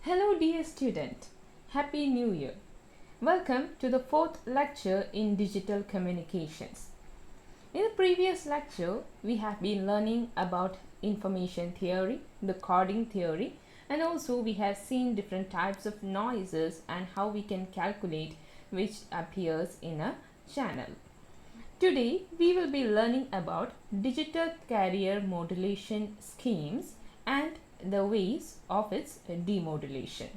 Hello dear student, Happy New Year. Welcome to the fourth lecture in digital communications. In the previous lecture, we have been learning about information theory, the coding theory, and also we have seen different types of noises and how we can calculate which appears in a channel. Today, we will be learning about digital carrier modulation schemes and the ways of its demodulation.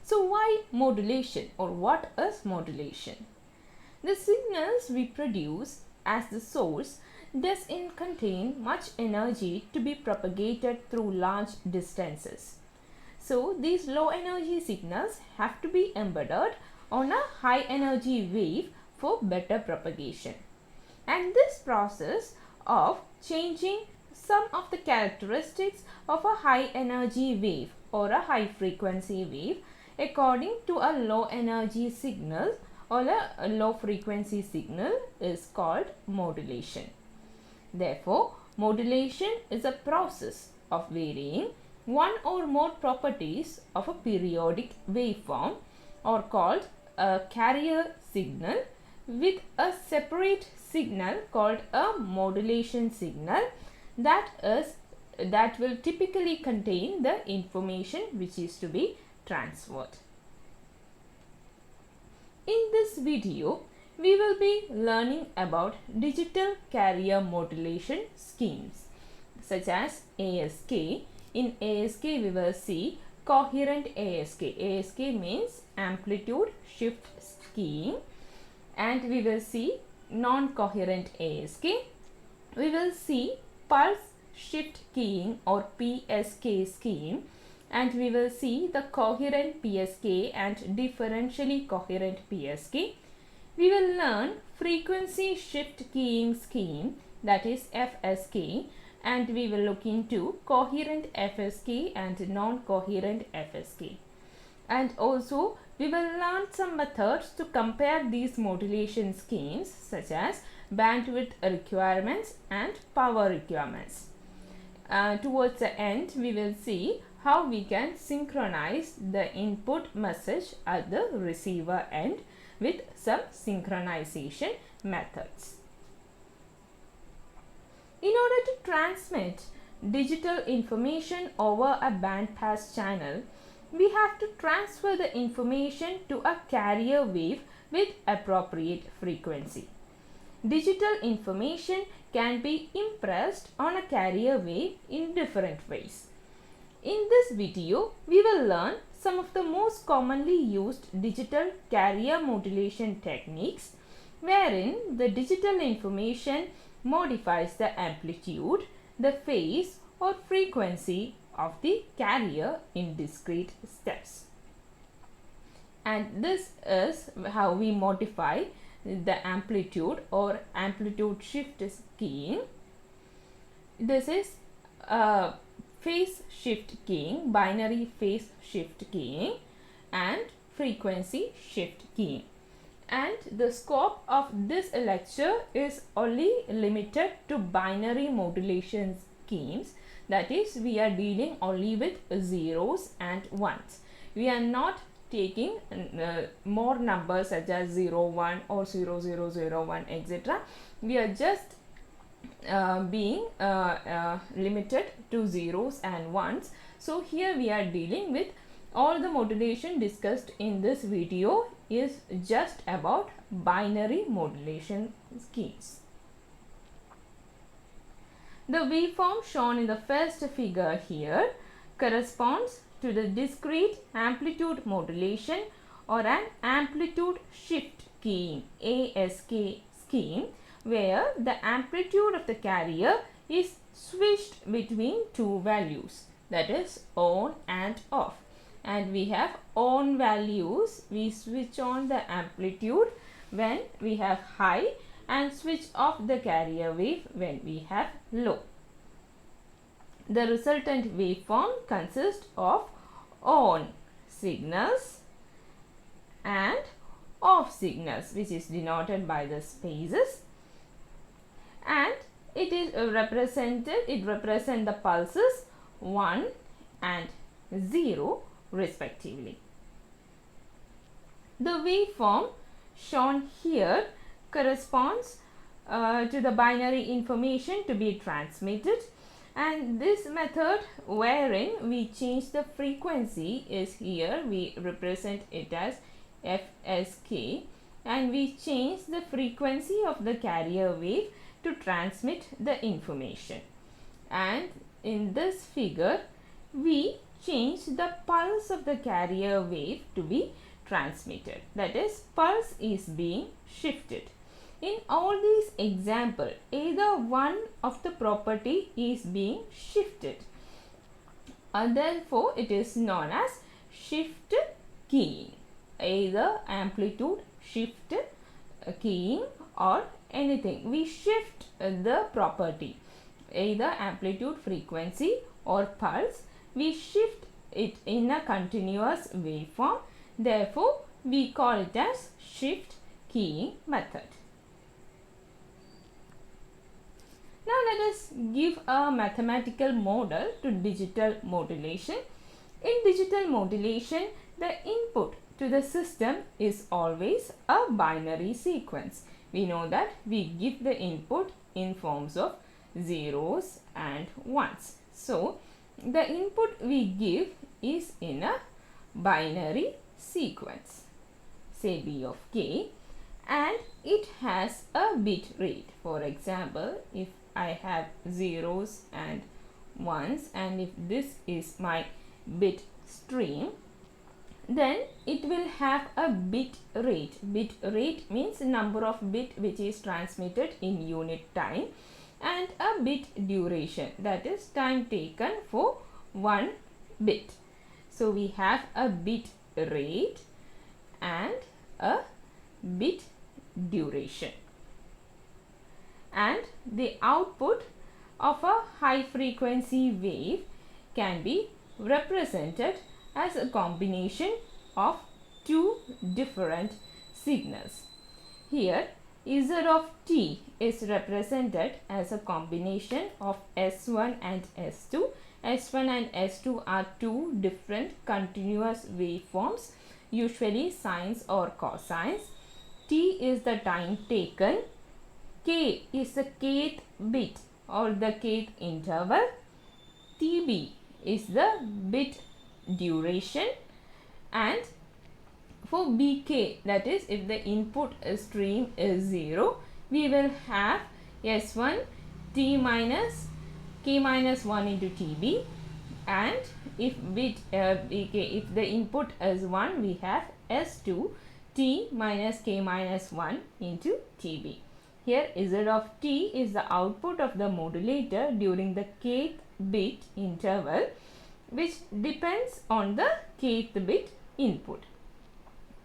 So why modulation, or what is modulation? The signals we produce as the source doesn't contain much energy to be propagated through large distances. So these low energy signals have to be embedded on a high energy wave for better propagation. And this process of changing some of the characteristics of a high energy wave or a high frequency wave according to a low energy signal or a low frequency signal is called modulation. Therefore, modulation is a process of varying one or more properties of a periodic waveform or called a carrier signal with a separate signal called a modulation signal that will typically contain the information which is to be transferred. In this video, we will be learning about digital carrier modulation schemes such as ASK. In ASK, we will see coherent ASK. ASK means amplitude shift keying, and we will see non-coherent ASK. We will see pulse shift keying or PSK scheme, and we will see the coherent PSK and differentially coherent PSK. We will learn frequency shift keying scheme, that is FSK, and we will look into coherent FSK and non-coherent FSK. And also we will learn some methods to compare these modulation schemes such as bandwidth requirements and power requirements. Towards the end, we will see how we can synchronize the input message at the receiver end with some synchronization methods. In order to transmit digital information over a bandpass channel, we have to transfer the information to a carrier wave with appropriate frequency. Digital information can be impressed on a carrier wave in different ways. In this video, we will learn some of the most commonly used digital carrier modulation techniques wherein the digital information modifies the amplitude, the phase or frequency of the carrier in discrete steps. And this is how we modify the amplitude or amplitude shift keying. This is phase shift keying, binary phase shift keying, and frequency shift keying. And the scope of this lecture is only limited to binary modulation schemes, that is, we are dealing only with zeros and ones. We are not taking more numbers such as 0, 1 or 0, 0, 0, 1, etc. We are just being limited to zeros and ones. So here we are dealing with all the modulation discussed in this video is just about binary modulation schemes. The waveform shown in the first figure here corresponds to the discrete amplitude modulation or an amplitude shift keying ASK scheme, where the amplitude of the carrier is switched between two values, that is on and off. And we have on values, we switch on the amplitude when we have high and switch off the carrier wave when we have low. The resultant waveform consists of on signals and off signals, which is denoted by the spaces, and it is represents the pulses 1 and 0 respectively. The waveform shown here corresponds to the binary information to be transmitted, and this method wherein we change the frequency is here. We represent it as FSK, and we change the frequency of the carrier wave to transmit the information. And in this figure we change the pulse of the carrier wave to be transmitted, that is, pulse is being shifted. In all these examples, either one of the property is being shifted, and therefore it is known as shift keying, either amplitude shift keying or anything. We shift the property, either amplitude, frequency or pulse. We shift it in a continuous waveform. Therefore, we call it as shift keying method. Now let us give a mathematical model to digital modulation. In digital modulation, the input to the system is always a binary sequence. We know that we give the input in forms of zeros and ones. So, the input we give is in a binary sequence, say B of k, and it has a bit rate. For example, if I have zeros and ones, and if this is my bit stream, then it will have a bit rate. Bit rate means number of bit which is transmitted in unit time, and a bit duration, that is time taken for one bit. So we have a bit rate and a bit duration, and the output of a high frequency wave can be represented as a combination of two different signals. Here Z of t is represented as a combination of S1 and S2. S1 and S2 are two different continuous waveforms, usually sines or cosines. T is the time taken, K is the kth bit or the kth interval, TB is the bit duration, and for BK, that is if the input stream is 0, we will have S1 T minus K minus 1 into TB, and if bit BK, if the input is 1, we have S2 T minus K minus 1 into TB. Here Z of t is the output of the modulator during the kth bit interval, which depends on the kth bit input.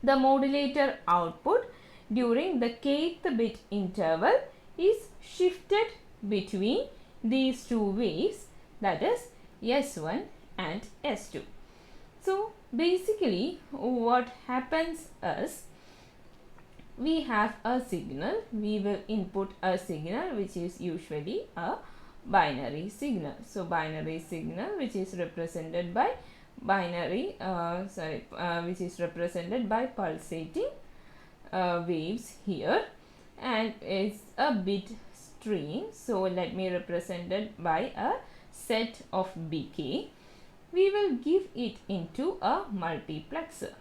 The modulator output during the kth bit interval is shifted between these two waves, that is S1 and S2. So basically what happens is, we have a signal, we will input a signal which is usually a binary signal. So binary signal which is represented by which is represented by pulsating waves here, and it's a bit stream. So let me represent it by a set of BK. We will give it into a multiplexer,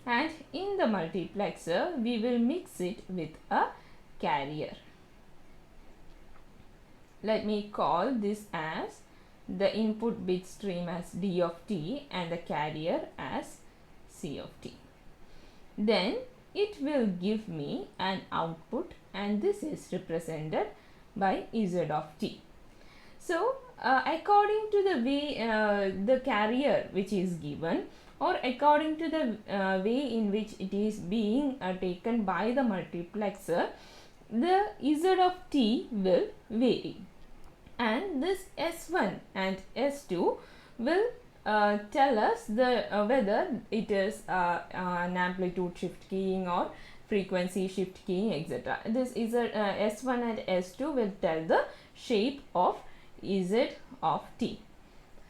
and in the multiplexer we will mix it with a carrier. Let me call this as the input bit stream as D of t and the carrier as C of t. Then it will give me an output, and this is represented by Z of t. So according to the way the carrier which is given, or according to the way in which it is being taken by the multiplexer, the Z of t will vary, and this S1 and S2 will tell us the whether it is an amplitude shift keying or frequency shift keying, etc. This is S1 and S2 will tell the shape of Z of t.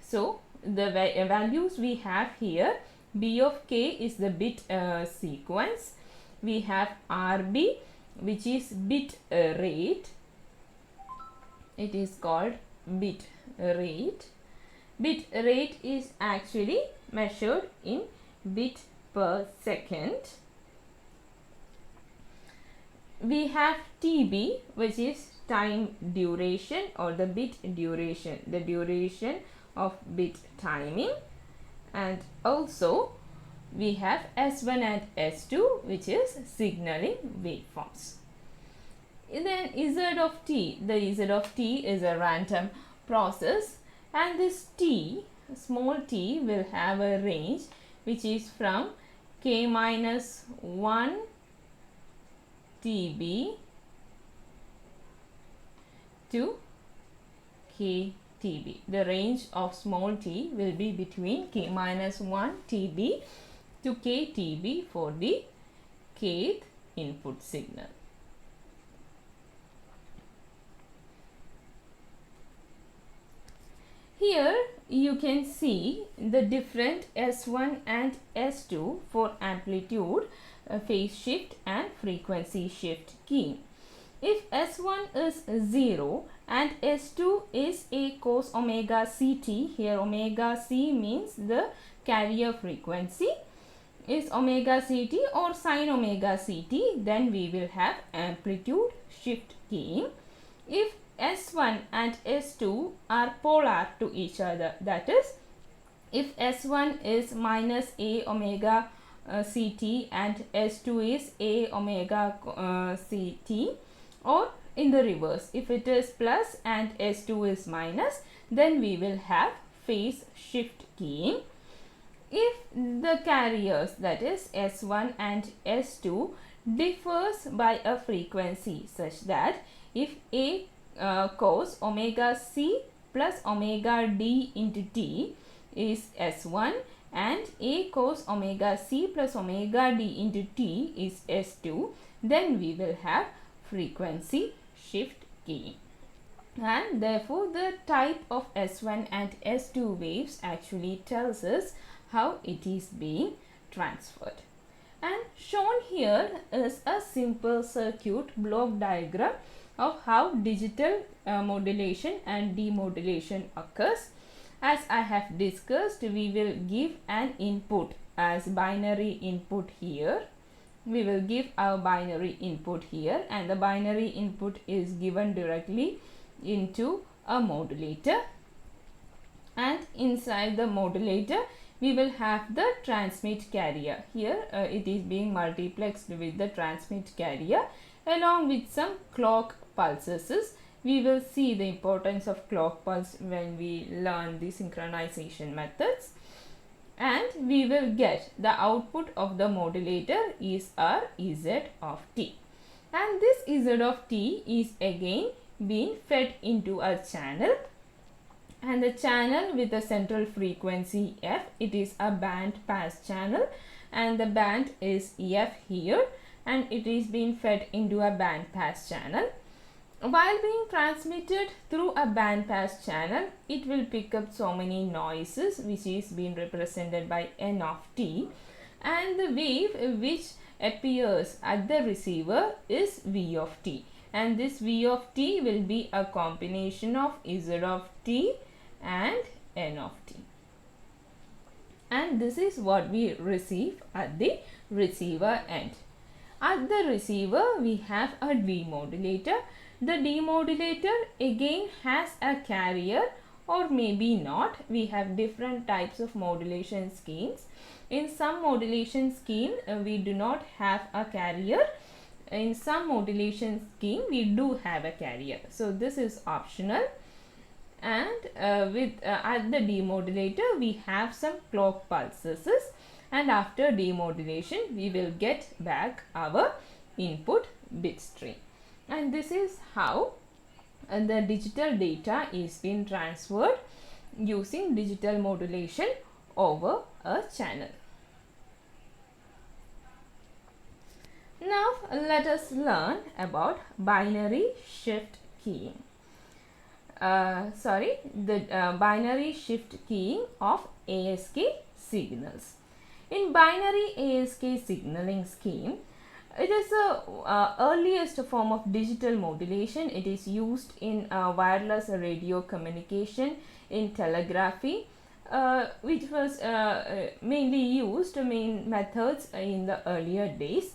So the values we have here, B of k is the bit sequence. We have RB, which is bit rate. It is called bit rate. Bit rate is actually measured in bit per second. We have TB, which is time duration or the bit duration, the duration of bit timing. And also we have S1 and S2, which is signaling waveforms. Then Z of t, the Z of t is a random process, and this t, small t, will have a range which is from k minus 1 TB to k TB. The range of small t will be between k minus 1 TB to k TB for the kth input signal. Here you can see the different S1 and S2 for amplitude, phase shift and frequency shift key. If S1 is 0 and S2 is a cos omega ct, here omega c means the carrier frequency, is omega ct or sin omega ct, then we will have amplitude shift key. If S1 and S2 are polar to each other, that is, if S1 is minus a omega ct and S2 is a omega ct, or in the reverse, if it is plus and S2 is minus, then we will have phase shift keying. If the carriers, that is S1 and S2, differs by a frequency such that if a cos omega c plus omega d into t is S1 and a cos omega c plus omega d into t is S2, then we will have frequency shift keying. And therefore the type of S1 and S2 waves actually tells us how it is being transferred. And shown here is a simple circuit block diagram of how digital modulation and demodulation occurs. As I have discussed, we will give an input as binary input here. We will give our binary input here, and the binary input is given directly into a modulator, and inside the modulator we will have the transmit carrier. Here it is being multiplexed with the transmit carrier along with some clock pulses. We will see the importance of clock pulse when we learn the synchronization methods. And we will get the output of the modulator is our Z of t. And this Z of t is again being fed into a channel. And the channel with a central frequency f, it is a band pass channel, and the band is f here, and it is being fed into a band pass channel. While being transmitted through a band pass channel, it will pick up so many noises, which is being represented by n of t, and the wave which appears at the receiver is v of t, and this v of t will be a combination of z of t and n of t. And this is what we receive at the receiver end. At the receiver we have a demodulator. The demodulator again has a carrier, or maybe not. We have different types of modulation schemes. In some modulation scheme we do not have a carrier. In some modulation scheme we do have a carrier. So this is optional. And at the demodulator we have some clock pulses, and after demodulation we will get back our input bit stream. And this is how the digital data is being transferred using digital modulation over a channel. Now let us learn about binary shift keying. binary shift keying of ASK signals. In binary ASK signaling scheme, it is the earliest form of digital modulation. It is used in wireless radio communication, in telegraphy, which was mainly used main methods in the earlier days.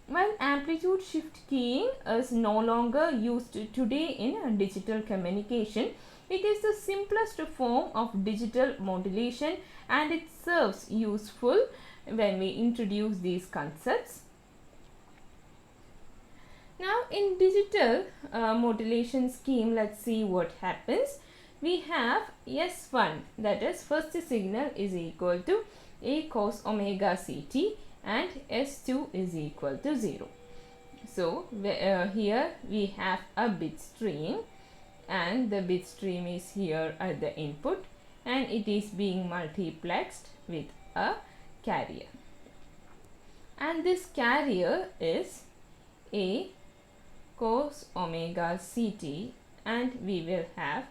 While amplitude shift keying is no longer used today in digital communication, it is the simplest form of digital modulation and it serves useful when we introduce these concepts. Now in digital modulation scheme, let's see what happens. We have S1, that is first signal is equal to A cos omega ct and S2 is equal to 0. So here we have a bit stream and the bit stream is here at the input and it is being multiplexed with a carrier. And this carrier is A cos omega ct and we will have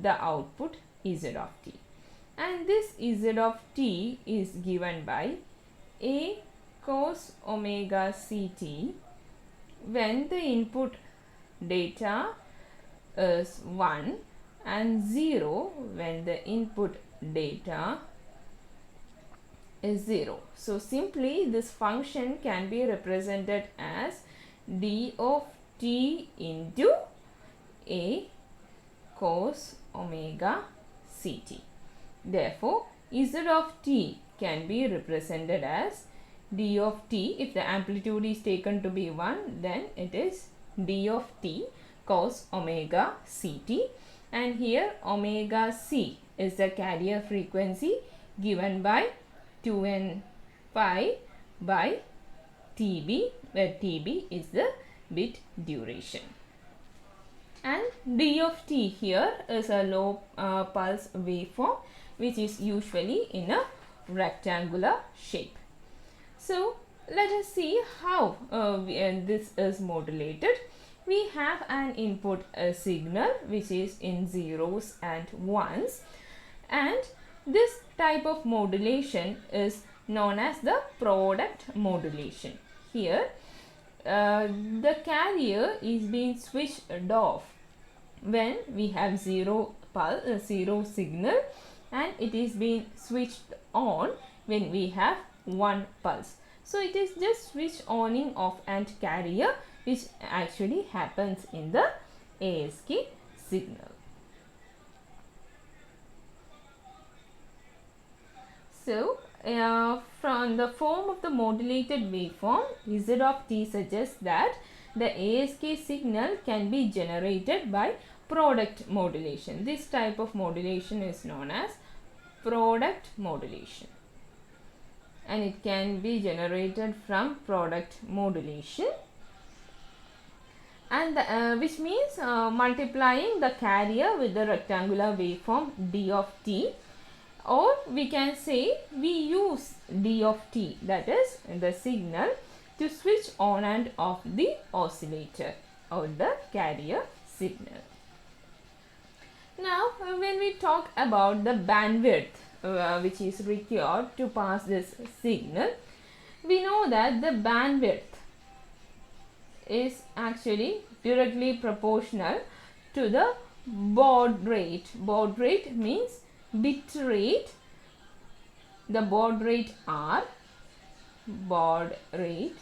the output Z of t. And this Z of t is given by A cos omega ct when the input data is 1 and 0 when the input data is 0. So simply this function can be represented as d of t into A cos omega ct. Therefore, Z of t can be represented as d of t. If the amplitude is taken to be 1, then it is d of t cos omega ct, and here omega c is the carrier frequency given by 2n pi by tb, where tb is the bit duration. And d of t here is a low pulse waveform which is usually in a rectangular shape. So let us see how this is modulated. We have an input signal which is in zeros and ones, and this type of modulation is known as the product modulation. Here the carrier is being switched off when we have zero signal, and it is being switched on when we have 1 pulse. So it is just switch oning of and carrier which actually happens in the ASK signal. So from the form of the modulated waveform, Z of t suggests that the ASK signal can be generated by product modulation. This type of modulation is known as product modulation, and it can be generated from product modulation, and which means multiplying the carrier with the rectangular waveform d of t, or we can say we use d of t, that is the signal, to switch on and off the oscillator or the carrier signal. Now when we talk about the bandwidth which is required to pass this signal, we know that the bandwidth is actually directly proportional to the baud rate. Baud rate means bit rate, the baud rate R, baud rate.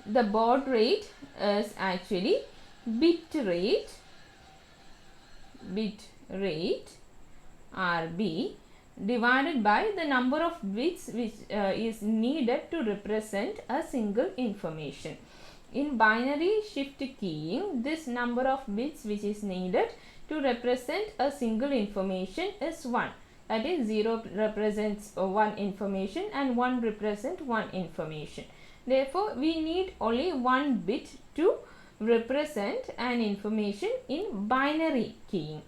The baud rate is actually bit rate RB divided by the number of bits which is needed to represent a single information. In binary shift keying, this number of bits which is needed to represent a single information is 1. That is, 0 represents 1 information and 1 represents 1 information. Therefore, we need only 1 bit to represent an information in binary keying.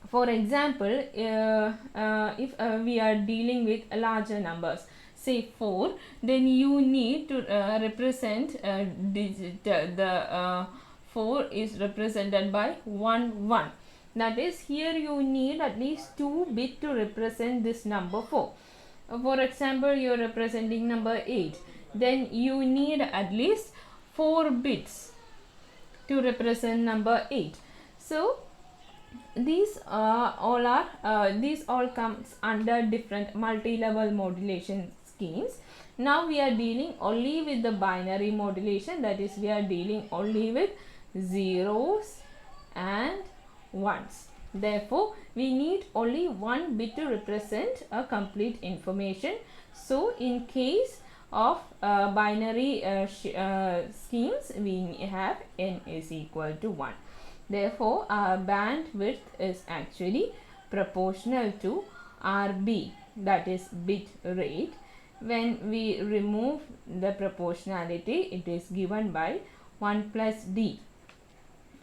For example, if we are dealing with larger numbers, say 4, then you need to represent the 4 is represented by 1 1. That is, here you need at least 2 bits to represent this number 4. For example, you are representing number 8. Then you need at least 4 bits to represent number 8. So these all comes under different multi-level modulation schemes. Now we are dealing only with the binary modulation, that is, we are dealing only with zeros and ones. Therefore, we need only 1 bit to represent a complete information. So, in case of binary schemes, we have n is equal to 1. Therefore, our bandwidth is actually proportional to RB, that is bit rate. When we remove the proportionality, it is given by 1 plus D.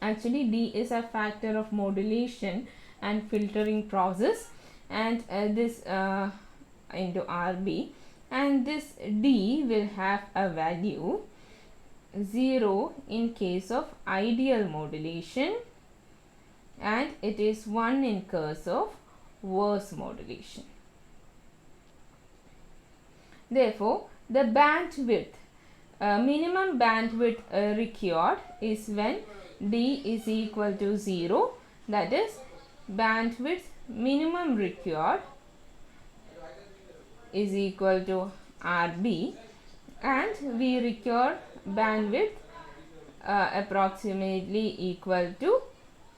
Actually, D is a factor of modulation and filtering process, and this into RB, and this D will have a value 0 in case of ideal modulation, and it is 1 in case of worse modulation. Therefore, the bandwidth, minimum bandwidth required is when D is equal to 0, that is, bandwidth minimum required is equal to RB, and we require bandwidth approximately equal to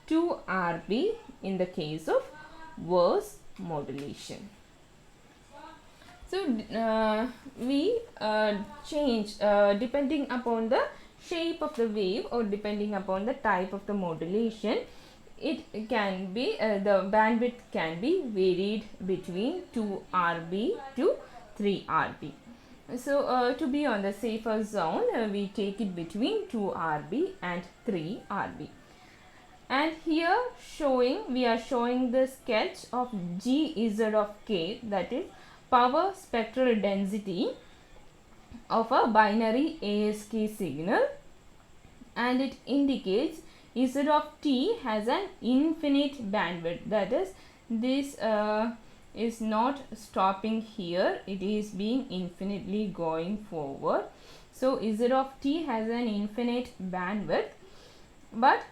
2 RB in the case of worse modulation. So we change depending upon the shape of the wave or depending upon the type of the modulation. It can be the bandwidth can be varied between 2 RB to 3 RB. So to be on the safer zone, we take it between 2 RB and 3 RB. And here we are showing the sketch of GZ of K, that is power spectral density of a binary ASK signal, and it indicates Z of t has an infinite bandwidth, that is, this is not stopping here, it is being infinitely going forward. So Z of t has an infinite bandwidth, but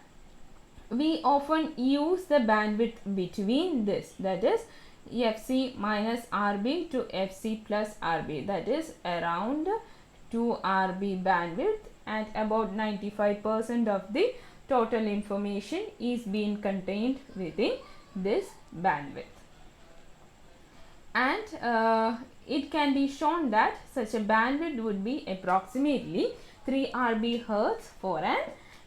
we often use the bandwidth between this, that is Fc minus Rb to Fc plus Rb, that is around 2 Rb bandwidth, and about 95% of the total information is being contained within this bandwidth. And it can be shown that such a bandwidth would be approximately 3 Rb Hertz for an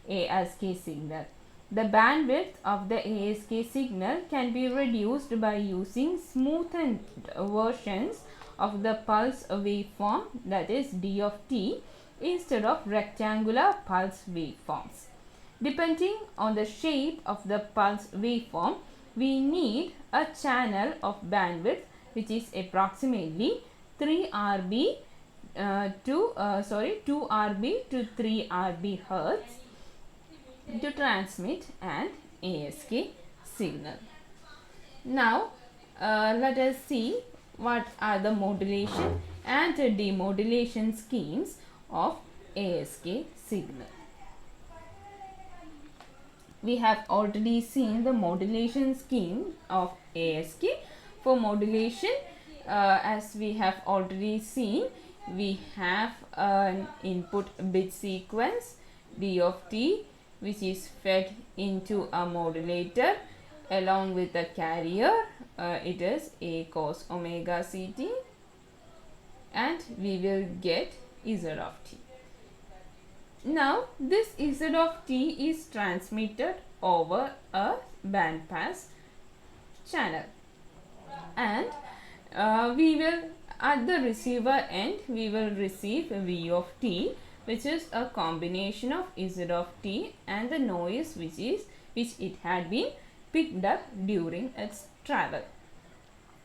ASK signal. The bandwidth of the ASK signal can be reduced by using smoothened versions of the pulse waveform, that is D of t, instead of rectangular pulse waveforms. Depending on the shape of the pulse waveform, we need a channel of bandwidth which is approximately 2 Rb to 3 Rb Hertz to transmit an ASK signal. Now let us see what are the modulation and demodulation schemes of ASK signal. We have already seen the modulation scheme of ASK. For modulation, as we have already seen, we have an input bit sequence D of t, which is fed into a modulator along with the carrier. It is A cos omega ct, and we will get Z of t. Now this Z of t is transmitted over a bandpass channel, and we will at the receiver end we will receive V of t, which is a combination of Z of t and the noise which it had been picked up during its travel.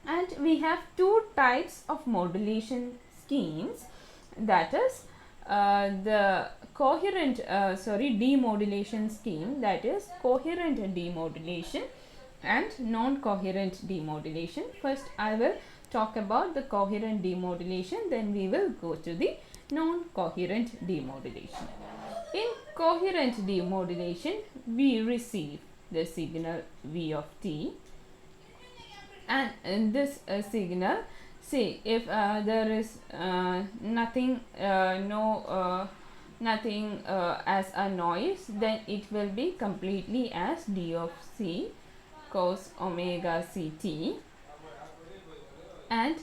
And we have two types of modulation schemes, that is the demodulation scheme, that is coherent demodulation and non-coherent demodulation. First I will talk about the coherent demodulation, then we will go to the non-coherent demodulation. In coherent demodulation, we receive the signal V of t, and in this signal, say if there is nothing as a noise, then it will be completely as d of c cos omega ct, and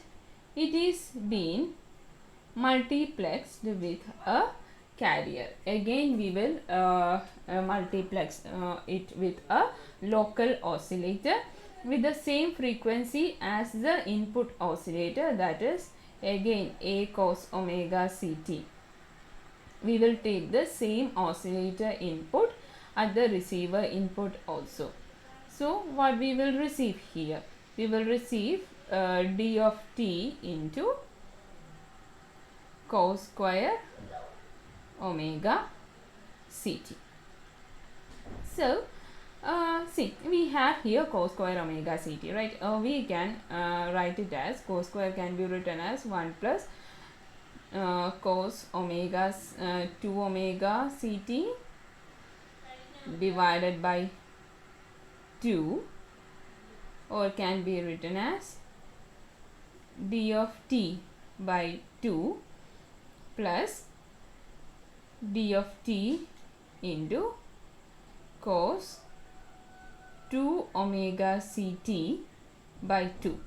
it is being multiplexed with a carrier. Again we will multiplex it with a local oscillator with the same frequency as the input oscillator, that is again a cos omega ct. We will take the same oscillator input at the receiver input also. So what we will receive here? We will receive d of t into cos square omega ct. So see, we have here cos square omega ct, right? We can write it as cos square can be written as 1 plus cos omega 2 omega ct divided by 2, or can be written as d of t by 2 plus d of t into cos 2 omega ct by 2.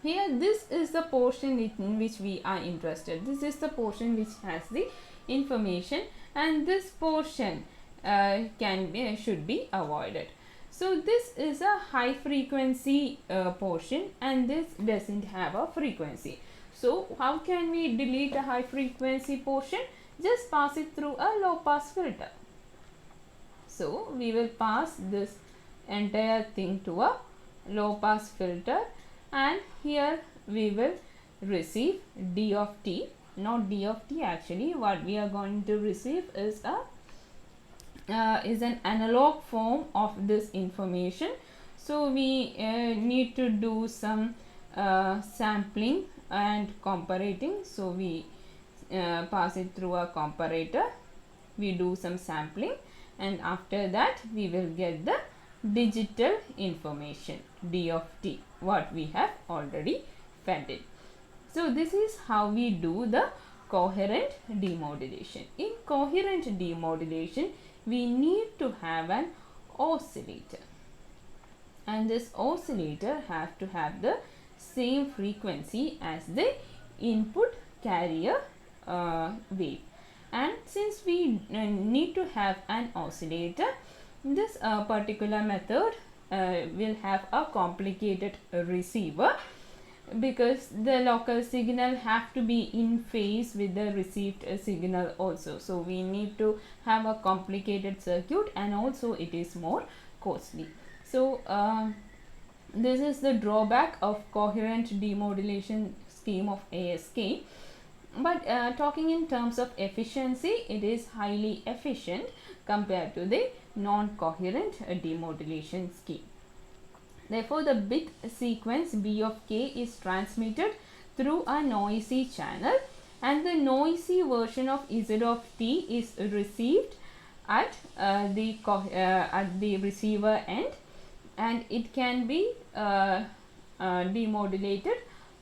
Here this is the portion in which we are interested. This is the portion which has the information, and this portion should be avoided. So this is a high frequency portion, and this doesn't have a frequency. So how can we delete a high frequency portion? Just pass it through a low pass filter. So we will pass this entire thing to a low pass filter, and here we will receive d of t, not d of t. Actually what we are going to receive is an analog form of this information. So we need to do some sampling and comparating. So we pass it through a comparator, we do some sampling, and after that we will get the digital information d of t, what we have already fed in. So this is how we do the coherent demodulation. In coherent demodulation, we need to have an oscillator, and this oscillator have to have the same frequency as the input carrier wave. And since we need to have an oscillator, this particular method will have a complicated receiver, because the local signal have to be in phase with the received signal also. So we need to have a complicated circuit, and also it is more costly. So this is the drawback of coherent demodulation scheme of ASK. But talking in terms of efficiency, it is highly efficient compared to the non-coherent demodulation scheme. Therefore, the bit sequence B of k is transmitted through a noisy channel, and the noisy version of Z of t is received at the receiver end, and it can be demodulated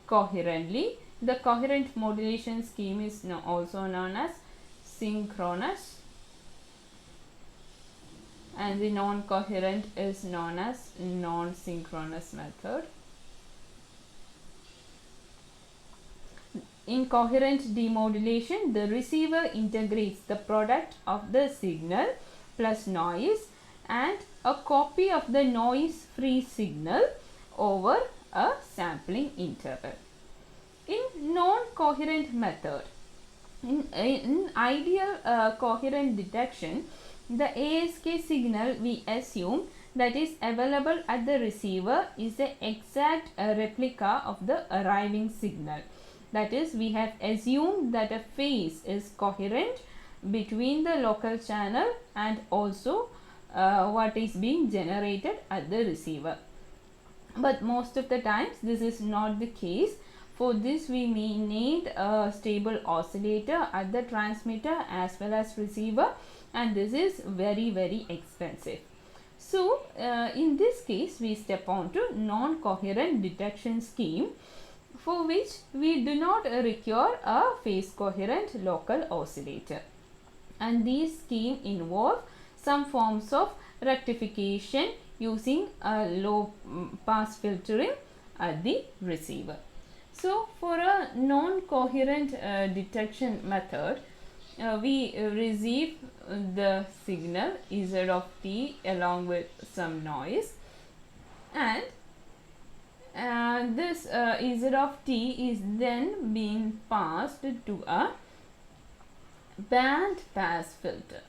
coherently. The coherent modulation scheme is also known as synchronous, and the non-coherent is known as non-synchronous method. In coherent demodulation, the receiver integrates the product of the signal plus noise and a copy of the noise-free signal over a sampling interval. In non-coherent method, in ideal coherent detection, the ASK signal we assume that is available at the receiver is the exact replica of the arriving signal. That is, we have assumed that a phase is coherent between the local channel and also what is being generated at the receiver. But most of the times this is not the case. For this we may need a stable oscillator at the transmitter as well as receiver, and this is very expensive. So in this case we step on to non-coherent detection scheme, for which we do not require a phase coherent local oscillator, and these scheme involve some forms of rectification using a low pass filtering at the receiver. So for a non-coherent detection method, we receive the signal Z of t along with some noise, and this Z of t is then being passed to a band pass filter.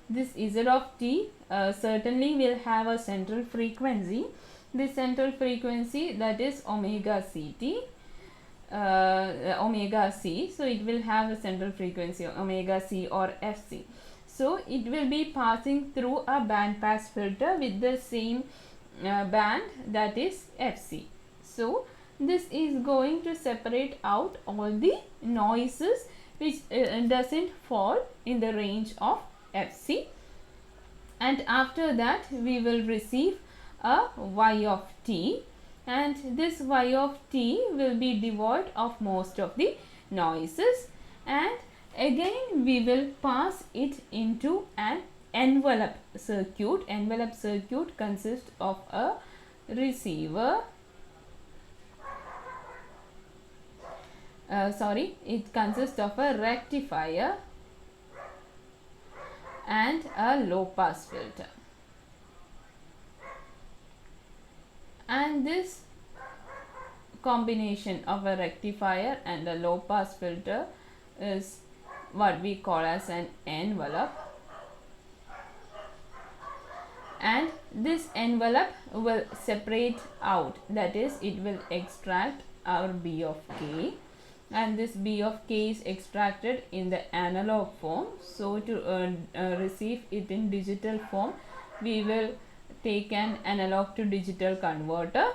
This Z of t certainly will have a central frequency. This central frequency, that is omega ct, omega c. So it will have a central frequency omega c or fc. So it will be passing through a band pass filter with the same band, that is fc. So this is going to separate out all the noises which doesn't fall in the range of fc, and after that we will receive a y of t, and this y of t will be devoid of most of the noises, and again we will pass it into an envelope circuit. Envelope circuit consists of a receiver, it consists of a rectifier and a low pass filter, and this combination of a rectifier and a low pass filter is what we call as an envelope, and this envelope will separate out, that is it will extract our B of k, and this B of k is extracted in the analog form. So to receive it in digital form, we will take an analog to digital converter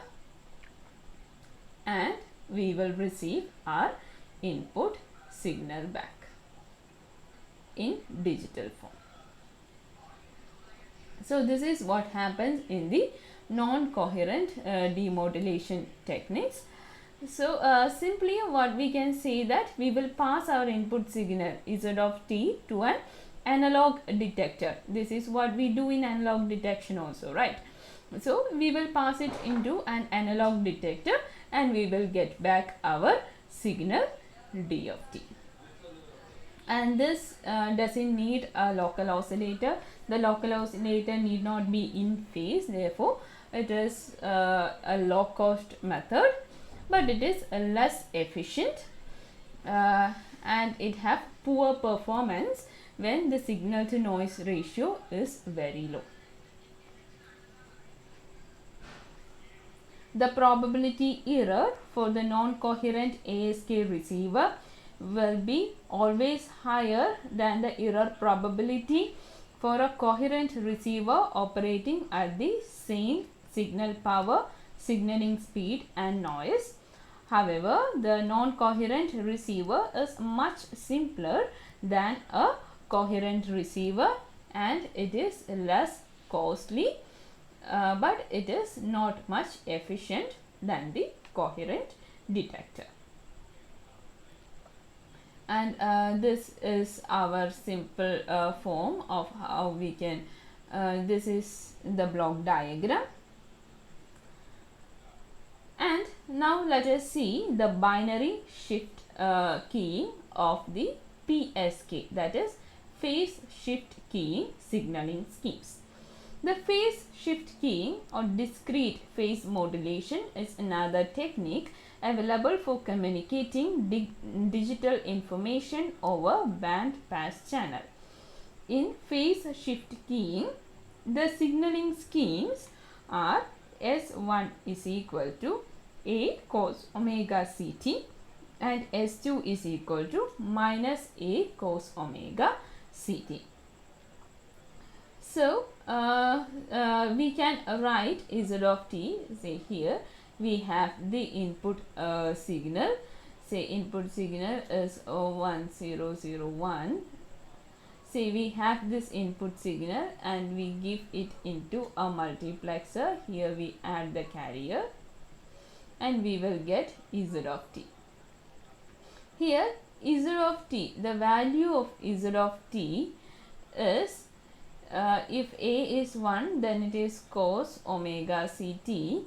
and we will receive our input signal back in digital form. So this is what happens in the non-coherent demodulation techniques. So simply what we can say that we will pass our input signal Z of t to an analog detector. This is what we do in analog detection also, right? So we will pass it into an analog detector and we will get back our signal D of t. And this doesn't need a local oscillator. The local oscillator need not be in phase, therefore it is a low cost method, but it is less efficient and it have poor performance when the signal to noise ratio is very low. The probability error for the non-coherent ASK receiver will be always higher than the error probability for a coherent receiver operating at the same signal power, signaling speed and noise. However, the non-coherent receiver is much simpler than a coherent receiver and it is less costly, but it is not much efficient than the coherent detector. And this is our simple form of how we can, this is the block diagram. And now let us see the binary shift keying of the PSK, that is phase shift keying signaling schemes. The phase shift keying or discrete phase modulation is another technique available for communicating digital information over band pass channel. In phase shift keying, the signaling schemes are S1 is equal to A cos omega ct and S2 is equal to minus A cos omega ct. So, we can write Z of t, say here we have the input signal, say input signal is 1001. Say we have this input signal and we give it into a multiplexer. Here we add the carrier and we will get Z of t. Here Z of t, the value of Z of t is if A is 1, then it is cos omega ct.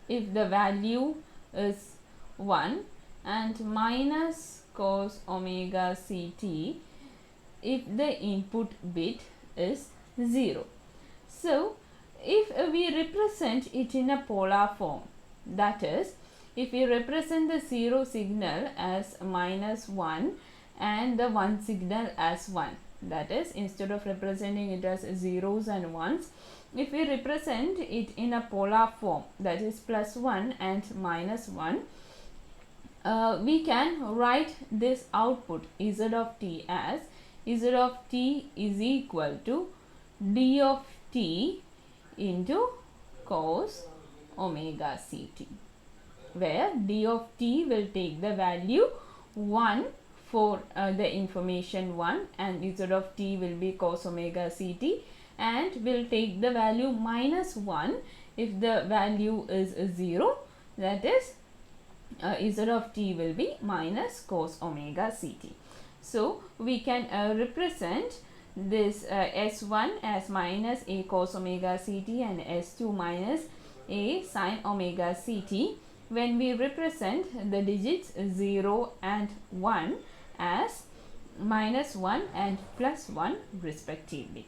If the value is 1 and minus cos omega ct if the input bit is 0. So, if we represent it in a polar form, that is, if we represent the 0 signal as minus 1 and the 1 signal as 1, that is, instead of representing it as zeros and ones, if we represent it in a polar form, that is plus 1 and minus 1, we can write this output Z of t as Z of t is equal to d of t into cos omega ct, where d of t will take the value 1 for the information 1 and Z of t will be cos omega ct, and will take the value minus 1 if the value is 0, that is Z of t will be minus cos omega ct. So, we can represent this S1 as minus A cos omega ct and S2 minus A sin omega ct when we represent the digits 0 and 1 as minus 1 and plus 1 respectively.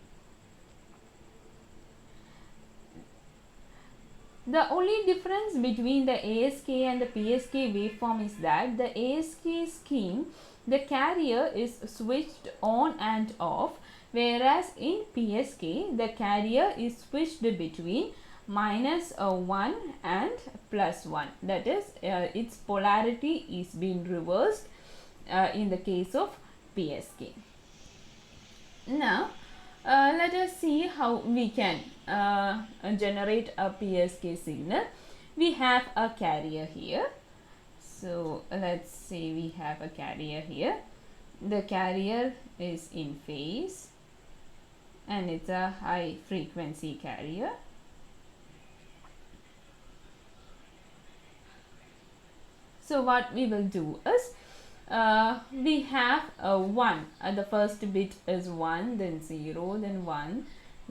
The only difference between the ASK and the PSK waveform is that the ASK scheme, the carrier is switched on and off, whereas in PSK the carrier is switched between minus 1 and plus 1, that is its polarity is being reversed in the case of PSK. Now, let us see how we can generate a PSK signal. We have a carrier here. So, let's say we have a carrier here. The carrier is in phase and it's a high frequency carrier. So, what we will do is we have a 1, the first bit is 1, then 0, then 1,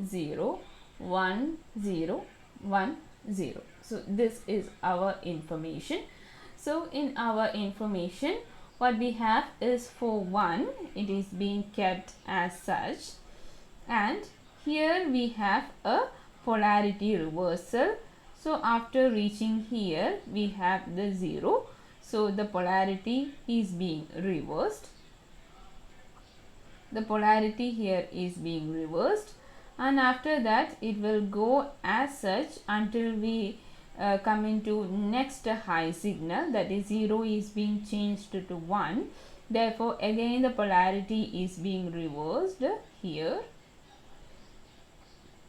0, 1, 0, 1, 0. So, this is our information. So, in our information, what we have is for 1, it is being kept as such, and here we have a polarity reversal. So, after reaching here, we have the 0. So, the polarity is being reversed. The polarity here is being reversed, and after that it will go as such until we come into next high signal, that is 0 is being changed to 1. Therefore, again the polarity is being reversed here,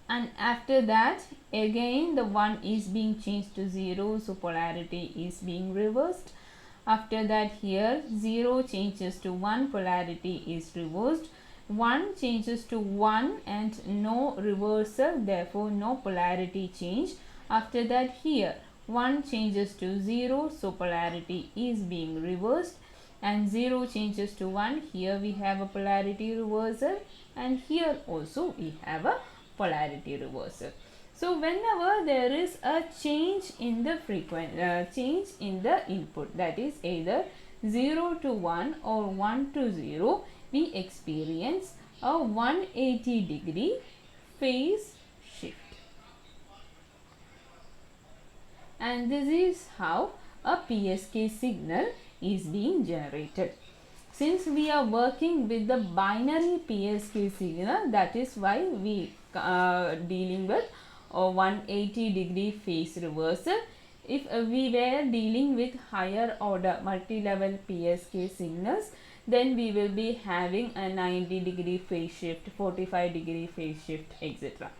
and after that again the 1 is being changed to 0, so polarity is being reversed. After that here 0 changes to 1, polarity is reversed. 1 changes to 1 and no reversal, therefore no polarity change. After that here 1 changes to 0, so polarity is being reversed, and 0 changes to 1, here we have a polarity reversal, and here also we have a polarity reversal. So, whenever there is a change in the change in the input, that is either 0 to 1 or 1 to 0, we experience a 180 degree phase shift. And this is how a PSK signal is being generated. Since we are working with the binary PSK signal, that is why we are dealing with or 180 degree phase reversal. If we were dealing with higher order multi-level PSK signals, then we will be having a 90 degree phase shift, 45 degree phase shift, etc.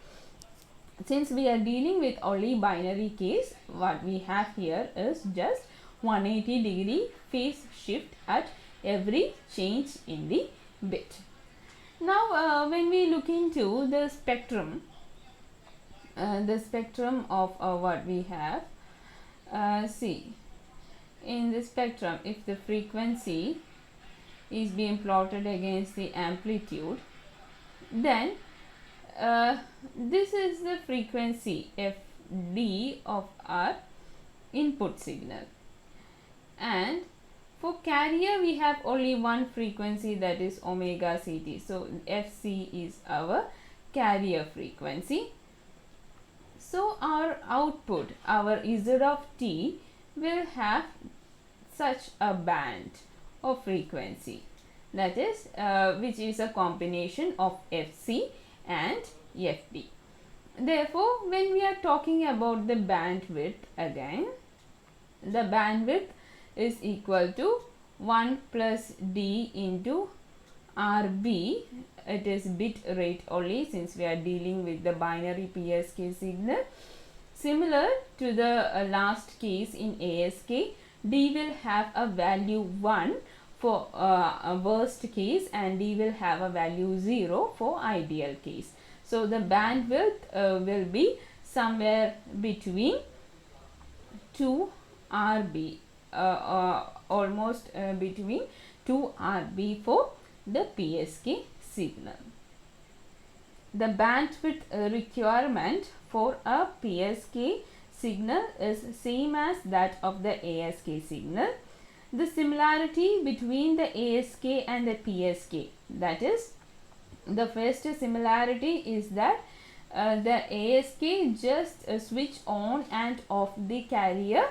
Since we are dealing with only binary case, what we have here is just 180 degree phase shift at every change in the bit. Now when we look into the spectrum of what we have, see, in the spectrum, if the frequency is being plotted against the amplitude, then this is the frequency fd of our input signal, and for carrier we have only one frequency, that is omega ct. So fc is our carrier frequency. So our output, our z of t, will have such a band of frequency, that is which is a combination of fc and fd. Therefore, when we are talking about the bandwidth, again the bandwidth is equal to 1 plus d into rb. It is bit rate only, since we are dealing with the binary PSK signal. Similar to the last case in ASK, d will have a value 1 for a worst case, and d will have a value 0 for ideal case. So the bandwidth will be somewhere between 2 rb, almost between 2 rb for the PSK signal. The bandwidth requirement for a PSK signal is same as that of the ASK signal. The similarity between the ASK and the PSK, that is, the first similarity is that the ASK just switch on and off the carrier,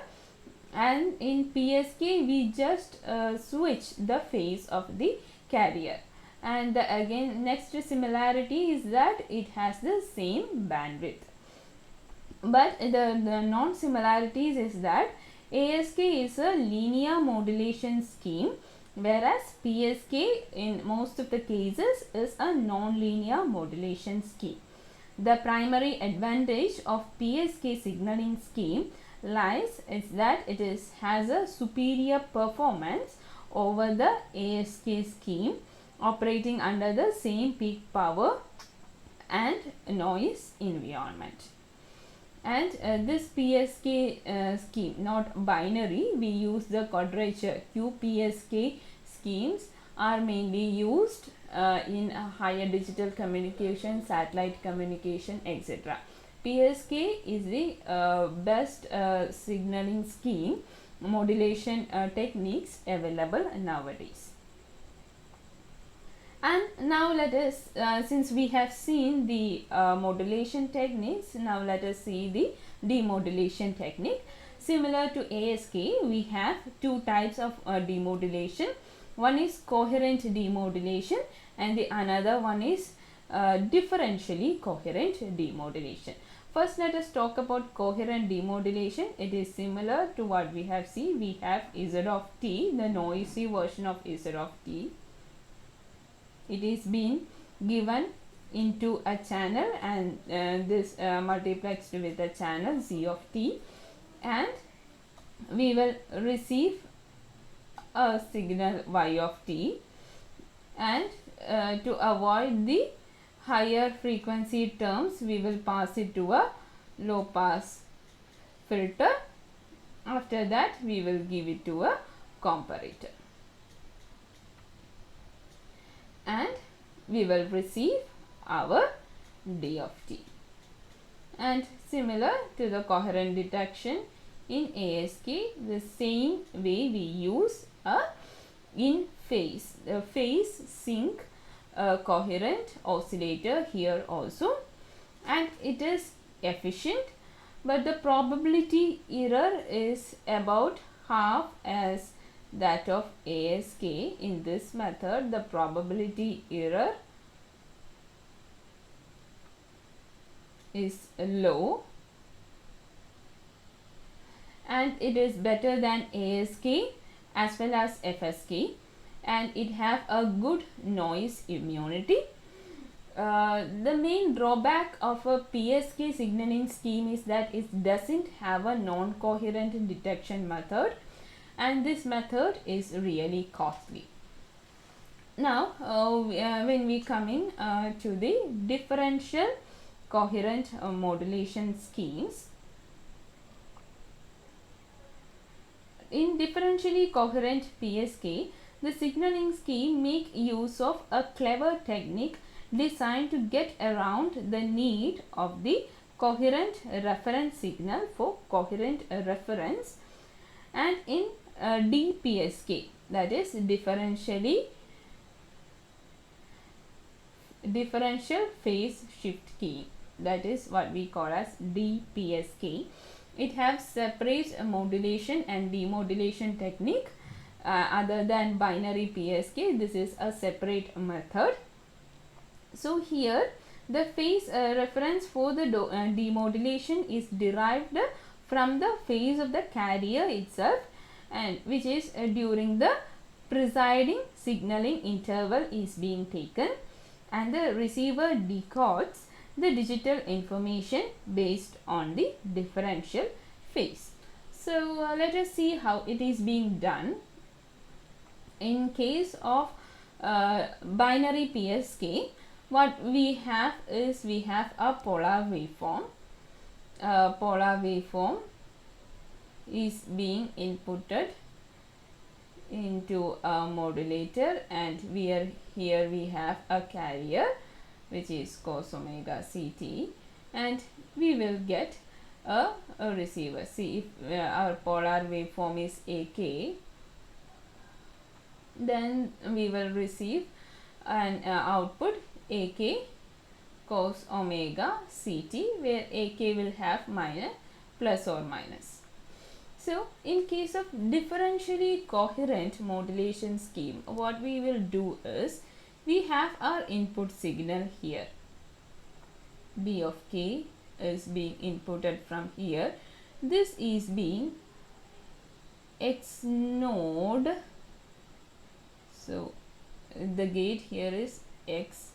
and in PSK we just switch the phase of the carrier. And the again next similarity is that it has the same bandwidth. But the non-similarities is that ASK is a linear modulation scheme, whereas PSK in most of the cases is a non-linear modulation scheme. The primary advantage of PSK signaling scheme lies is that it has a superior performance over the ASK scheme, operating under the same peak power and noise environment. And this PSK scheme, not binary, we use the quadrature. QPSK schemes are mainly used in higher digital communication, satellite communication, etc. PSK is the best signaling scheme modulation techniques available nowadays. And now let us, since we have seen the modulation techniques, now let us see the demodulation technique. Similar to ASK, we have two types of demodulation. One is coherent demodulation, and the another one is differentially coherent demodulation. First, let us talk about coherent demodulation. It is similar to what we have seen. We have Z of t, the noisy version of Z of t. It is being given into a channel, and this multiplexed with a channel Z of t, and we will receive a signal Y of t, and to avoid the higher frequency terms, we will pass it to a low pass filter. After that, we will give it to a comparator, and we will receive our D of t. And similar to the coherent detection in ASK, the same way we use a in phase sync coherent oscillator here also, and it is efficient, but the probability error is about half as that of ASK. In this method, the probability error is low and it is better than ASK as well as FSK, and it have a good noise immunity. The main drawback of a PSK signaling scheme is that it doesn't have a non-coherent detection method, and this method is really costly. Now when we come in to the differential coherent modulation schemes. In differentially coherent PSK, the signaling scheme make use of a clever technique designed to get around the need of the coherent reference signal for coherent reference, and in DPSK, that is differential phase shift key, that is what we call as DPSK. It has separate modulation and demodulation technique. Other than binary PSK, this is a separate method. So here the phase reference for the demodulation is derived from the phase of the carrier itself, and which is during the preceding signaling interval is being taken, and the receiver decodes the digital information based on the differential phase. So let us see how it is being done. In case of binary PSK, what we have is we have a polar waveform. Polar waveform is being inputted into a modulator, and here we have a carrier which is cos omega ct, and we will get a receiver. See, if our polar waveform is AK, then we will receive an output AK cos omega ct, where AK will have plus or minus. So in case of differentially coherent modulation scheme, what we will do is we have our input signal here. B of k is being inputted from here. This is being X node. So the gate here is X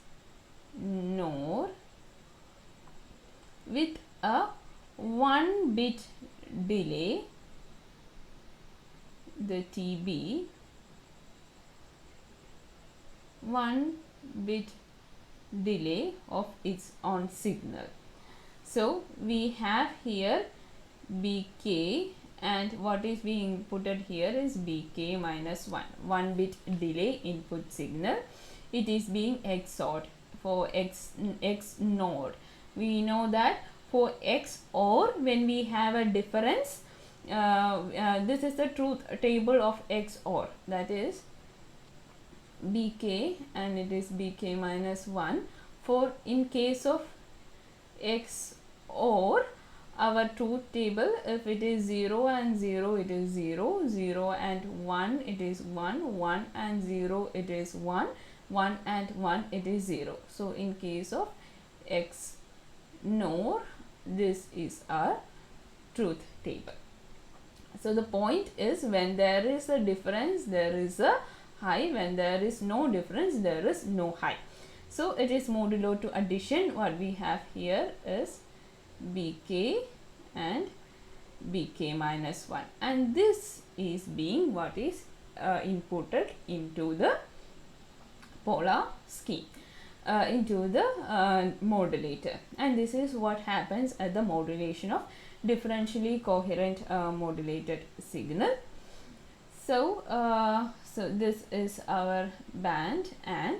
node with a 1 bit delay, the TB, 1 bit delay of its own signal. So we have here BK, and what is being inputted here is BK minus 1 bit delay input signal. It is being XORed for X node. We know that for XOR, when we have a difference, this is the truth table of XOR, that is BK, and it is BK minus 1. For in case of XOR, our truth table, if it is 0 and 0, it is 0, 0 and 1, it is 1, 1 and 0, it is 1, 1 and 1, it is 0. So in case of XNOR, this is our truth table. So the point is, when there is a difference, there is a high. When there is no difference, there is no high. So it is modulo to addition. What we have here is BK and BK minus 1, and this is being what is inputted into the polar scheme, into the modulator, and this is what happens at the modulation of differentially coherent modulated signal. So so this is our band, and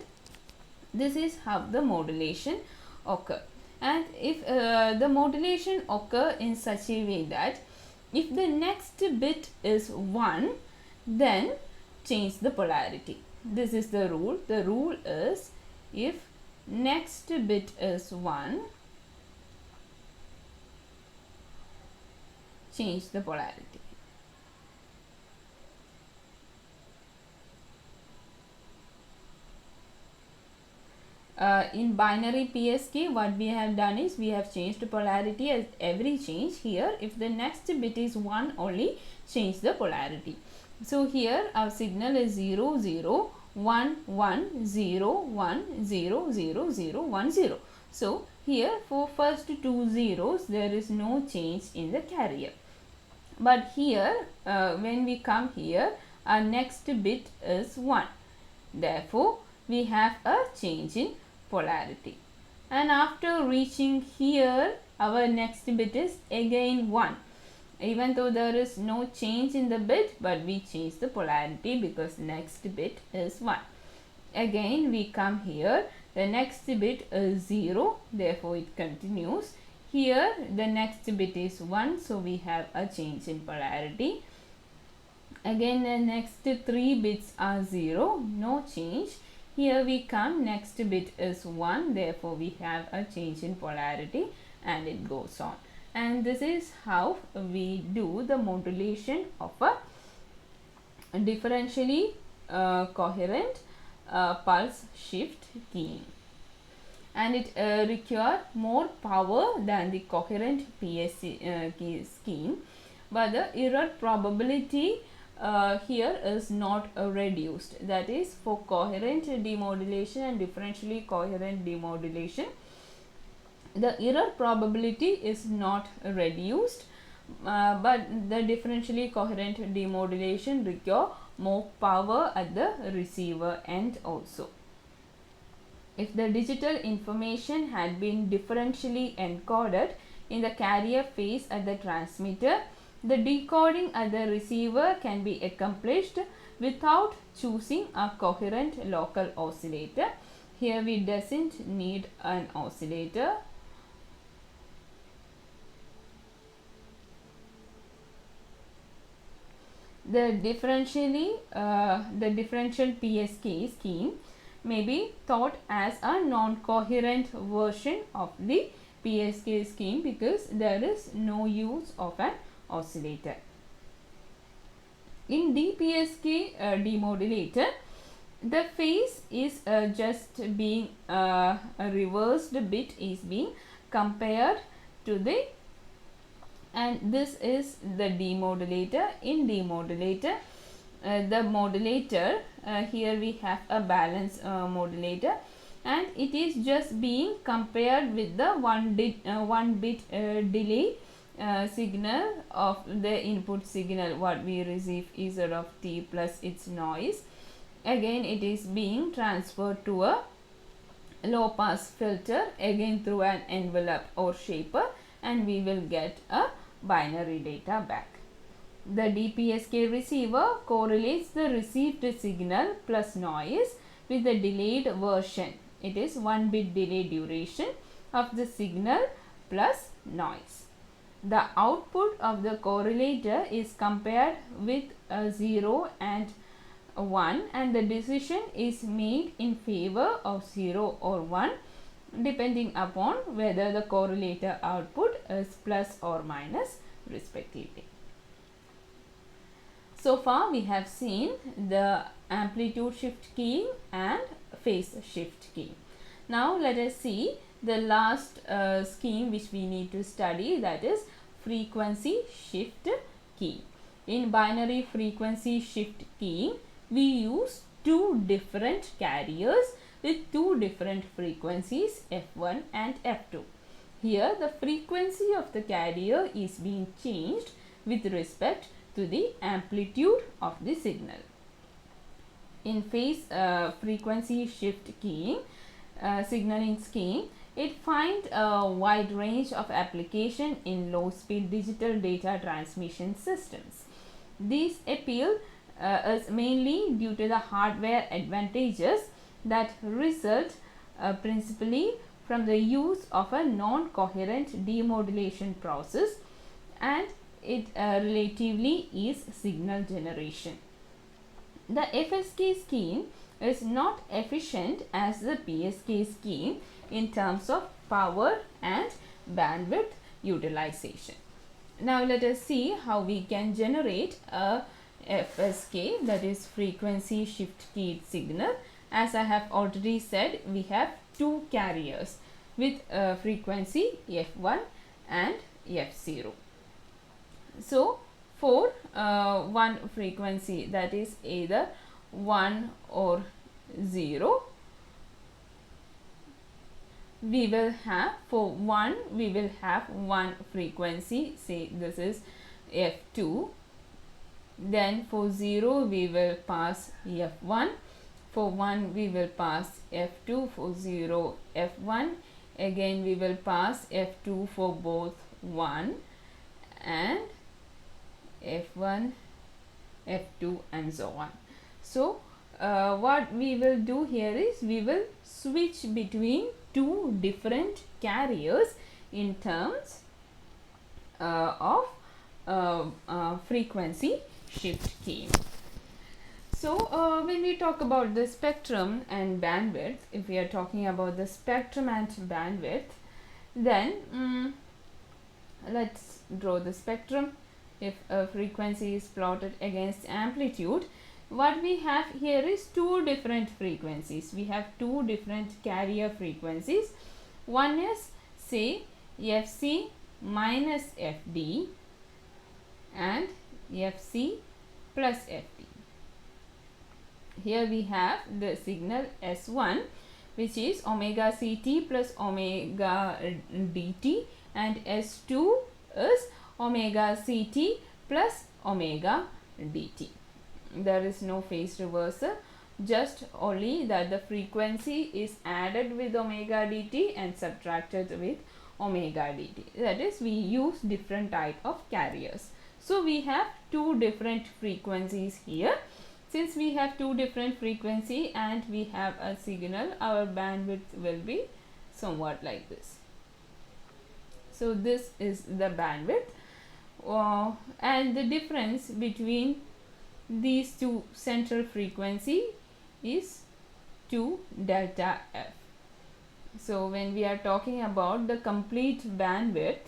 this is how the modulation occur. And if the modulation occur in such a way that if the next bit is 1, then change the polarity. This is the rule. The rule is, if next bit is 1, change the polarity. in binary PSK, what we have done is we have changed polarity at every change. Here, if the next bit is 1 only, change the polarity. So here our signal is 0 0 1 1 0 1 0 0 0 1 0. So here for first two zeros there is no change in the carrier. But here when we come here, our next bit is 1. Therefore we have a change in polarity. And after reaching here, our next bit is again 1. Even though there is no change in the bit, but we change the polarity because next bit is 1. Again we come here, the next bit is 0, therefore it continues. Here the next bit is 1, so we have a change in polarity. Again the next 3 bits are 0, no change. Here we come, next bit is 1, therefore we have a change in polarity, and it goes on. And this is how we do the modulation of a differentially coherent pulse shift keying. And it requires more power than the coherent PSK scheme, but the error probability here is not reduced. That is, for coherent demodulation and differentially coherent demodulation, the error probability is not reduced, but the differentially coherent demodulation require more power at the receiver end also. If the digital information had been differentially encoded in the carrier phase at the transmitter, the decoding at the receiver can be accomplished without choosing a coherent local oscillator. Here we doesn't need an oscillator. The differential PSK scheme may be thought as a non-coherent version of the PSK scheme because there is no use of an oscillator. In DPSK demodulator, the phase is just being a reversed bit is being compared to the, and this is the demodulator. In demodulator, the modulator, here we have a balance modulator, and it is just being compared with the one bit delay signal of the input signal what we receive is of t plus its noise. Again it is being transferred to a low pass filter again through an envelope or shaper, and we will get a binary data back. The DPSK receiver correlates the received signal plus noise with the delayed version. It is 1 bit delay duration of the signal plus noise. The output of the correlator is compared with 0 and 1, and the decision is made in favor of 0 or 1 depending upon whether the correlator output is plus or minus respectively. So far we have seen the amplitude shift keying and phase shift keying. Now let us see the last scheme which we need to study, that is frequency shift keying. In binary frequency shift keying, we use two different carriers with two different frequencies, F1 and F2. Here the frequency of the carrier is being changed with respect to the amplitude of the signal. In phase frequency shift keying, signaling scheme, it finds a wide range of application in low speed digital data transmission systems. These appeal is mainly due to the hardware advantages that result principally from the use of a non-coherent demodulation process, and it relatively is signal generation. The FSK scheme is not efficient as the PSK scheme in terms of power and bandwidth utilization. Now let us see how we can generate a FSK, that is frequency shift keyed signal. As I have already said, we have two carriers with frequency f1 and f0. So for one frequency, that is either 1 or 0, we will have, for 1 we will have one frequency, say this is f2, then for 0 we will pass f1, for 1 we will pass f2, for 0 f1, again we will pass f2 for both 1 and f1, f2 and so on. So what we will do here is we will switch between two different carriers in terms of frequency shift key. So when we talk about the spectrum and bandwidth, if we are talking about the spectrum and bandwidth, then let's draw the spectrum. If a frequency is plotted against amplitude, what we have here is two different frequencies. We have two different carrier frequencies. One is, say, Fc minus Fd and Fc plus Fd. Here we have the signal S1, which is omega Ct plus omega dt, and S2 is omega Ct plus omega dt. There is no phase reversal, just only that the frequency is added with omega dt and subtracted with omega dt. That is, we use different type of carriers. So we have two different frequencies here. Since we have two different frequency and we have a signal, our bandwidth will be somewhat like this. So this is the bandwidth, and the difference between these two central frequency is 2 delta f. So when we are talking about the complete bandwidth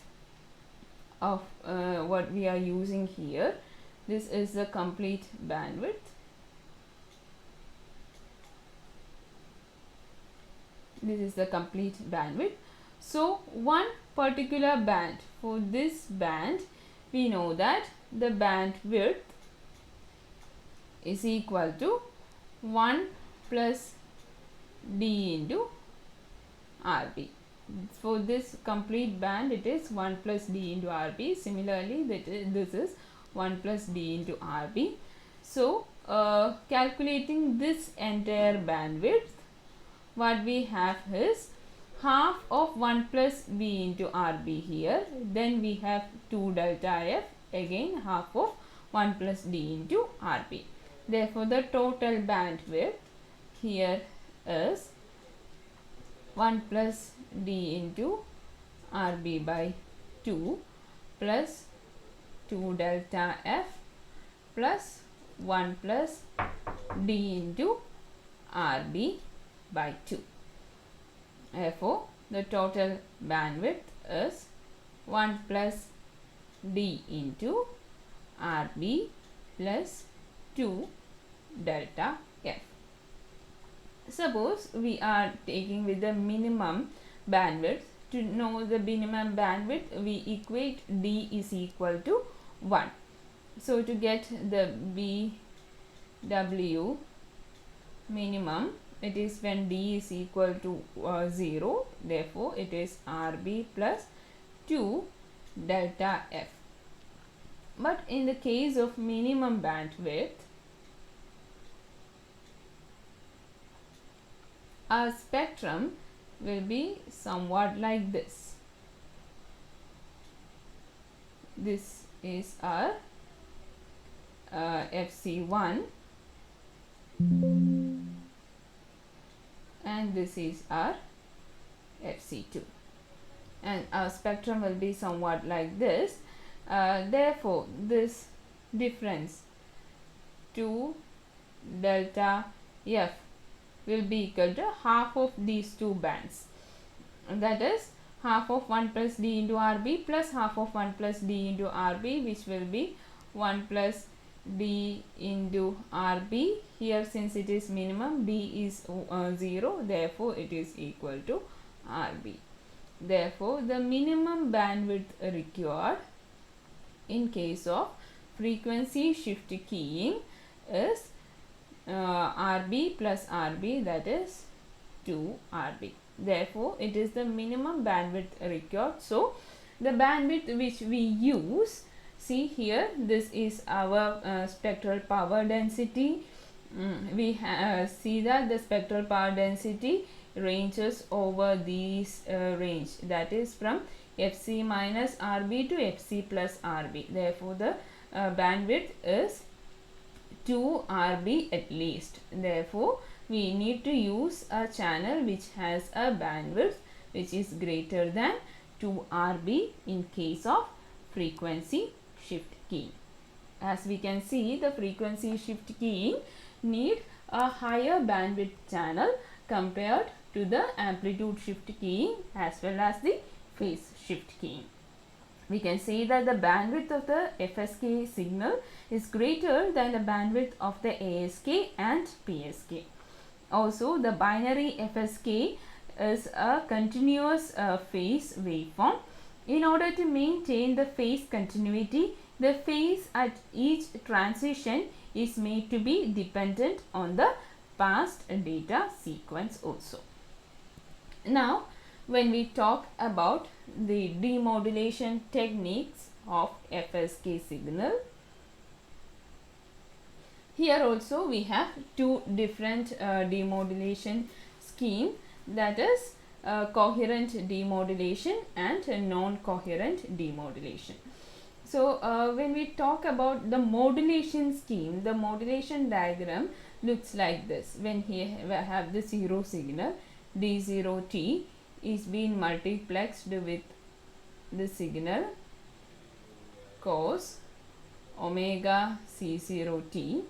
of what we are using here, this is the complete bandwidth. This is the complete bandwidth. So one particular band, for this band we know that the bandwidth is equal to 1 plus d into Rb. For this complete band it is 1 plus d into Rb. Similarly, this is 1 plus d into Rb. So calculating this entire bandwidth, what we have is half of 1 plus b into Rb here, then we have 2 delta f, again half of 1 plus d into Rb. Therefore the total bandwidth here is 1 plus d into Rb by 2 plus 2 delta f plus 1 plus d into Rb by 2. Therefore the total bandwidth is 1 plus d into Rb plus 2 delta f. Suppose we are taking with the minimum bandwidth. To know the minimum bandwidth, we equate d is equal to 1. So to get the BW minimum, it is when d is equal to 0. Therefore it is Rb plus 2 delta f. But in the case of minimum bandwidth, our spectrum will be somewhat like this. This is our FC1 and this is our FC2, and our spectrum will be somewhat like this. Therefore this difference 2 delta f will be equal to half of these two bands, and that is half of 1 plus d into Rb plus half of 1 plus d into Rb, which will be 1 plus D into RB. Here since it is minimum, B is 0, therefore it is equal to RB. Therefore, the minimum bandwidth required in case of frequency shift keying is RB plus RB, that is 2 RB. Therefore, it is the minimum bandwidth required. So, the bandwidth which we use, see here, this is our spectral power density. We see that the spectral power density ranges over these range, that is from Fc minus Rb to Fc plus Rb. Therefore, the bandwidth is 2 Rb at least. Therefore, we need to use a channel which has a bandwidth which is greater than 2 Rb in case of frequency shift keying. As we can see, the frequency shift keying need a higher bandwidth channel compared to the amplitude shift keying as well as the phase shift keying. We can say that the bandwidth of the FSK signal is greater than the bandwidth of the ASK and PSK. Also, the binary FSK is a continuous phase waveform. In order to maintain the phase continuity, the phase at each transition is made to be dependent on the past data sequence also. Now, when we talk about the demodulation techniques of FSK signal, here also we have two different demodulation scheme, that is coherent demodulation and non-coherent demodulation. So, when we talk about the modulation scheme, the modulation diagram looks like this. When we have the zero signal, D0t is being multiplexed with the signal cos omega C0t,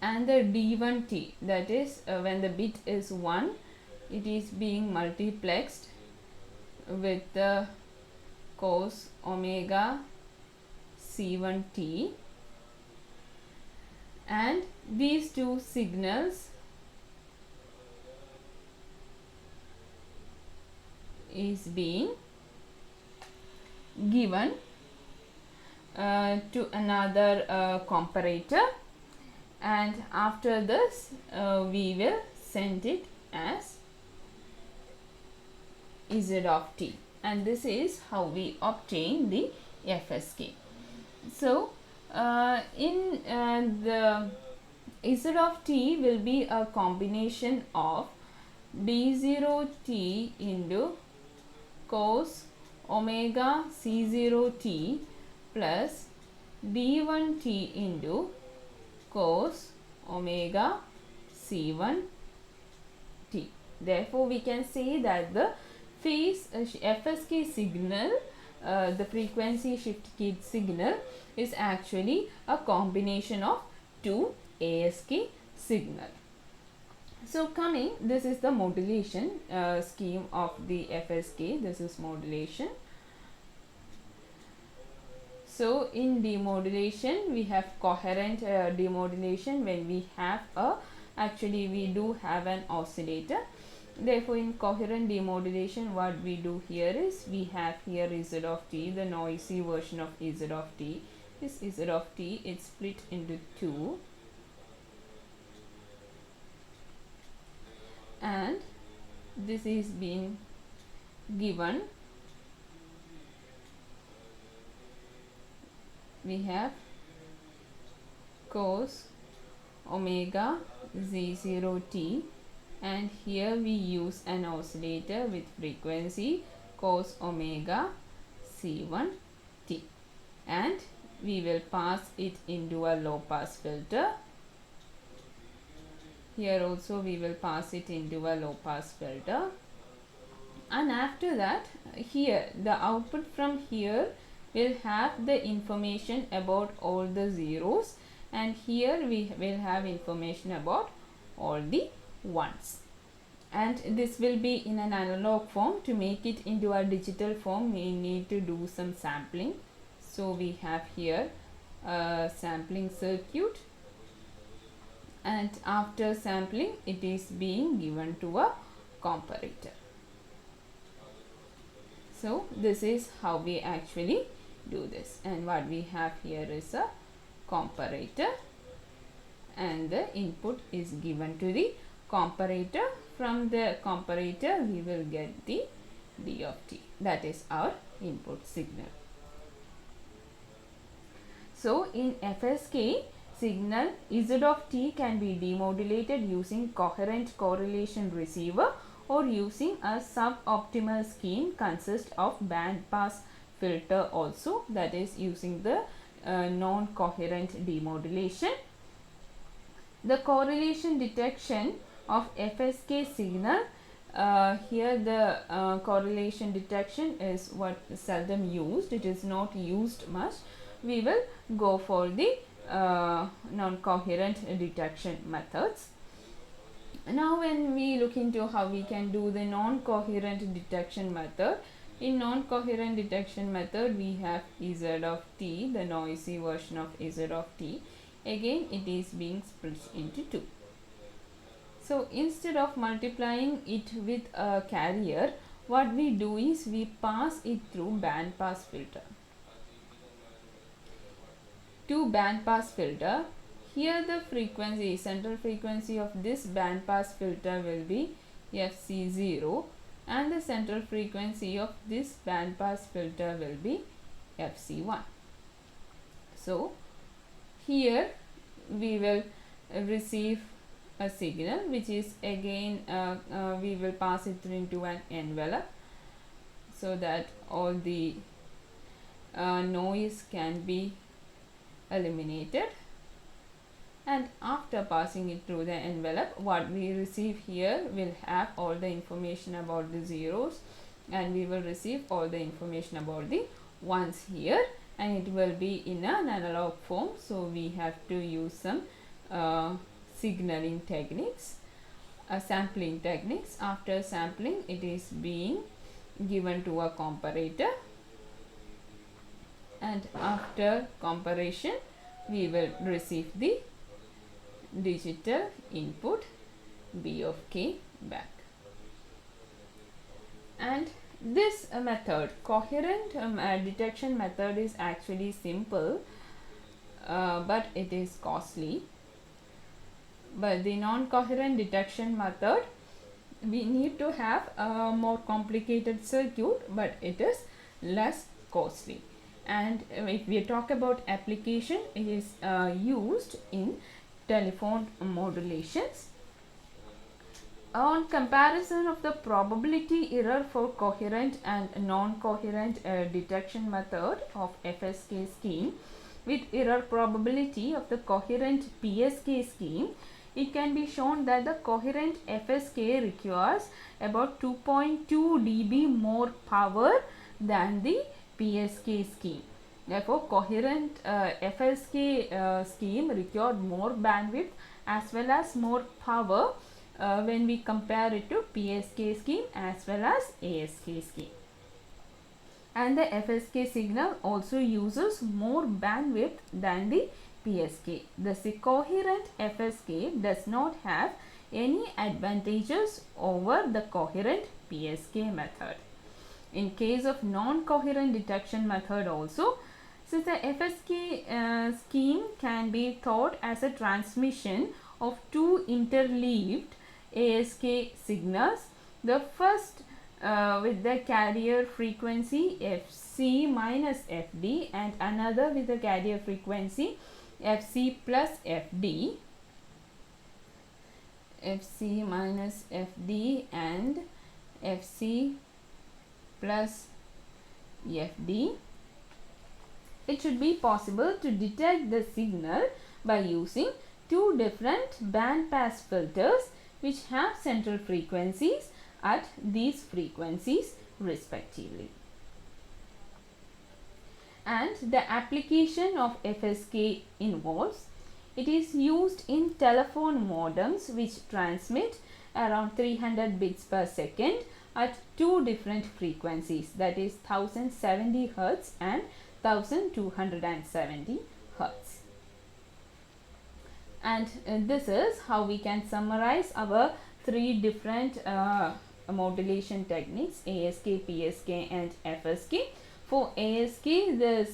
and the D1t, that is when the bit is 1, it is being multiplexed with the cos omega C1t, and these two signals is being given to another comparator, and after this we will send it as Z of t, and this is how we obtain the FSK. So, in the Z of t will be a combination of D0t into cos omega C0t plus D1t into cos omega C1t. Therefore, we can say that the phase FSK signal, the frequency shift keyed signal, is actually a combination of two ASK signal. So, coming, this is the modulation scheme of the FSK. This is modulation. So, in demodulation, we have coherent demodulation when we have actually we do have an oscillator. Therefore, in coherent demodulation, what we do here is we have here Z of t, the noisy version of Z of t. This Z of t is split into two, and this is being given. We have cos omega Z0t, and here we use an oscillator with frequency cos omega C1t, and we will pass it into a low pass filter. Here also we will pass it into a low pass filter, and after that here the output from here will have the information about all the zeros, and here we will have information about all the ones, and this will be in an analog form. To make it into a digital form, we need to do some sampling. So we have here a sampling circuit, and after sampling it is being given to a comparator. So this is how we actually do this, and what we have here is a comparator, and the input is given to the comparator. From the comparator we will get the d of t, that is our input signal. So in FSK signal, Z of t can be demodulated using coherent correlation receiver or using a suboptimal scheme consist of band pass filter also, that is using the non-coherent demodulation. The correlation detection of FSK signal, here the correlation detection is what seldom used, it is not used much. We will go for the non-coherent detection methods. Now when we look into how we can do the non-coherent detection method, in non-coherent detection method we have Z of t, the noisy version of Z of t. Again it is being split into two. So instead of multiplying it with a carrier, what we do is we pass it through band pass filter. To band pass filter, here the frequency, central frequency of this band pass filter will be FC0, and the central frequency of this band pass filter will be FC1. So here we will receive a signal which is again we will pass it into an envelope so that all the noise can be eliminated, and after passing it through the envelope, what we receive here will have all the information about the zeros, and we will receive all the information about the ones here, and it will be in an analog form. So we have to use some signaling techniques, sampling techniques. After sampling, it is being given to a comparator, and after comparison we will receive the digital input B of k back. And this method, coherent detection method, is actually simple, but it is costly. But the non-coherent detection method, we need to have a more complicated circuit, but it is less costly. And if we talk about application, it is used in telephone modulations. On comparison of the probability error for coherent and non-coherent detection method of FSK scheme with error probability of the coherent PSK scheme, it can be shown that the coherent FSK requires about 2.2 dB more power than the PSK scheme. Therefore, coherent FSK scheme required more bandwidth as well as more power when we compare it to PSK scheme as well as ASK scheme. And the FSK signal also uses more bandwidth than the PSK. The coherent FSK does not have any advantages over the coherent PSK method. In case of non-coherent detection method also, since the FSK scheme can be thought as a transmission of two interleaved ASK signals, the first with the carrier frequency Fc minus Fd and another with the carrier frequency Fc plus Fd, Fc minus Fd and Fc plus Fd, it should be possible to detect the signal by using two different band pass filters which have central frequencies at these frequencies respectively. And the application of FSK involves, it is used in telephone modems which transmit around 300 bits per second at two different frequencies, that is 1070 Hz and 1270 Hertz. And this is how we can summarize our three different modulation techniques: ASK, PSK and FSK. For ASK, the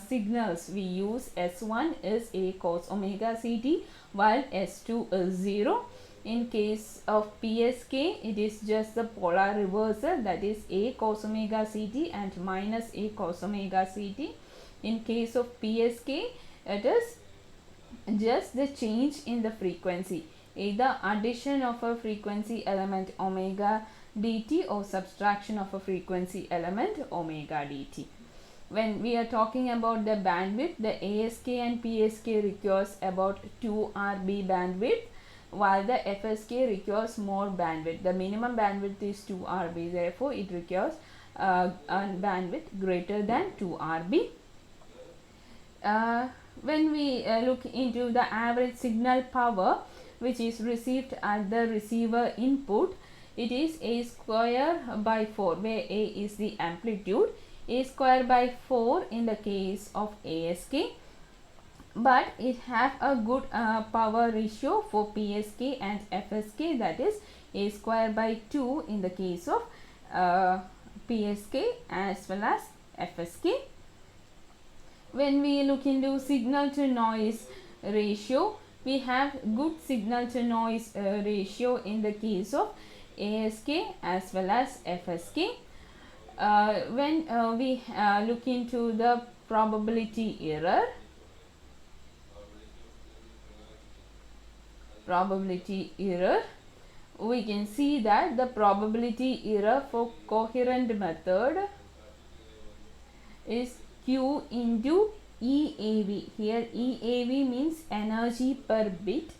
signals we use, S1 is A cos omega ct, while S2 is 0. In case of PSK, it is just the polar reversal, that is A cos omega ct and minus A cos omega ct. In case of PSK, it is just the change in the frequency, either addition of a frequency element omega dt or subtraction of a frequency element omega dt. When we are talking about the bandwidth, the ASK and PSK requires about 2 RB bandwidth, while the FSK requires more bandwidth. The minimum bandwidth is 2 RB, therefore it requires a bandwidth greater than 2 RB. When we look into the average signal power which is received at the receiver input, it is A square by 4, where A is the amplitude, A square by 4 in the case of ASK, but it have a good power ratio for PSK and FSK, that is A square by 2 in the case of PSK as well as FSK. When we look into signal to noise ratio, we have good signal to noise ratio in the case of ASK as well as FSK. When we look into the probability error, we can see that the probability error for coherent method is Q into EAV. Here EAV means energy per bit.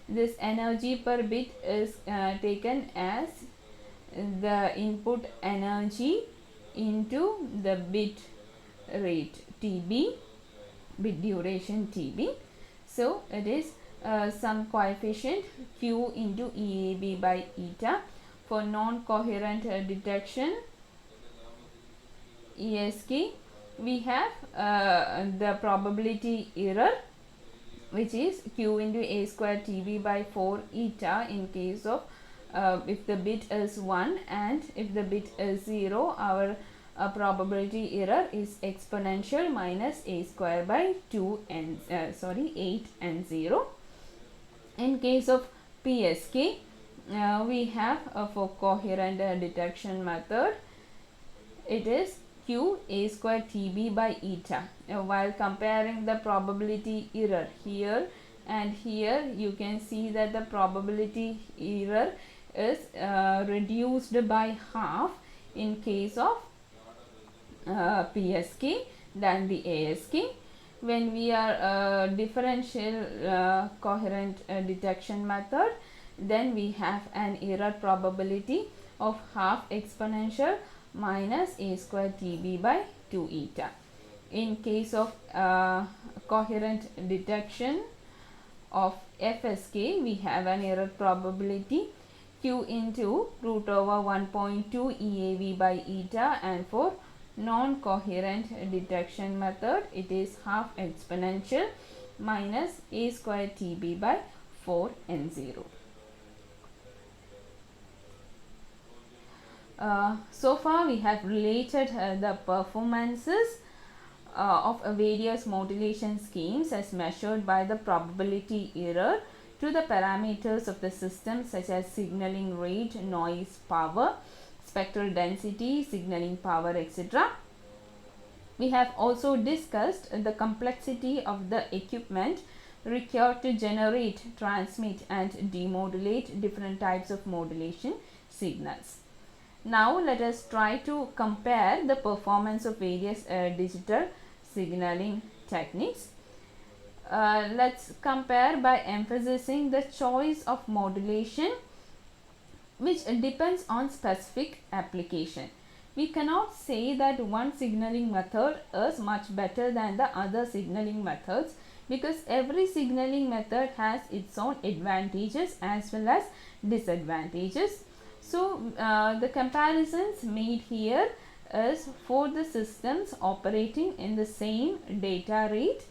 This energy per bit is taken as the input energy into the bit rate TB, bit duration TB. So it is some coefficient Q into EAB by eta. For non-coherent detection ESK, we have the probability error, which is Q into A square TB by 4 eta in case of if the bit is 1 and if the bit is 0, our probability error is exponential minus A square by 8 and 0. In case of PSK, we have for coherent detection method, it is Q A square TB by eta. While comparing the probability error here and here, you can see that the probability error is reduced by half in case of PSK than the ASK. When we are differential coherent detection method, then we have an error probability of half exponential minus A square TB by 2 eta. In case of coherent detection of FSK, we have an error probability Q into root over 1.2 EAV by eta, and for non-coherent detection method, it is half exponential minus A square TB by 4 and 0. So far we have related the performances of various modulation schemes as measured by the probability error to the parameters of the system, such as signaling rate, noise, power, spectral density, signaling power, etc. We have also discussed the complexity of the equipment required to generate, transmit and demodulate different types of modulation signals. Now let us try to compare the performance of various digital signaling techniques. Let's compare by emphasizing the choice of modulation, which depends on specific application. We cannot say that one signaling method is much better than the other signaling methods, because every signaling method has its own advantages as well as disadvantages. So the comparisons made here is for the systems operating in the same data rate.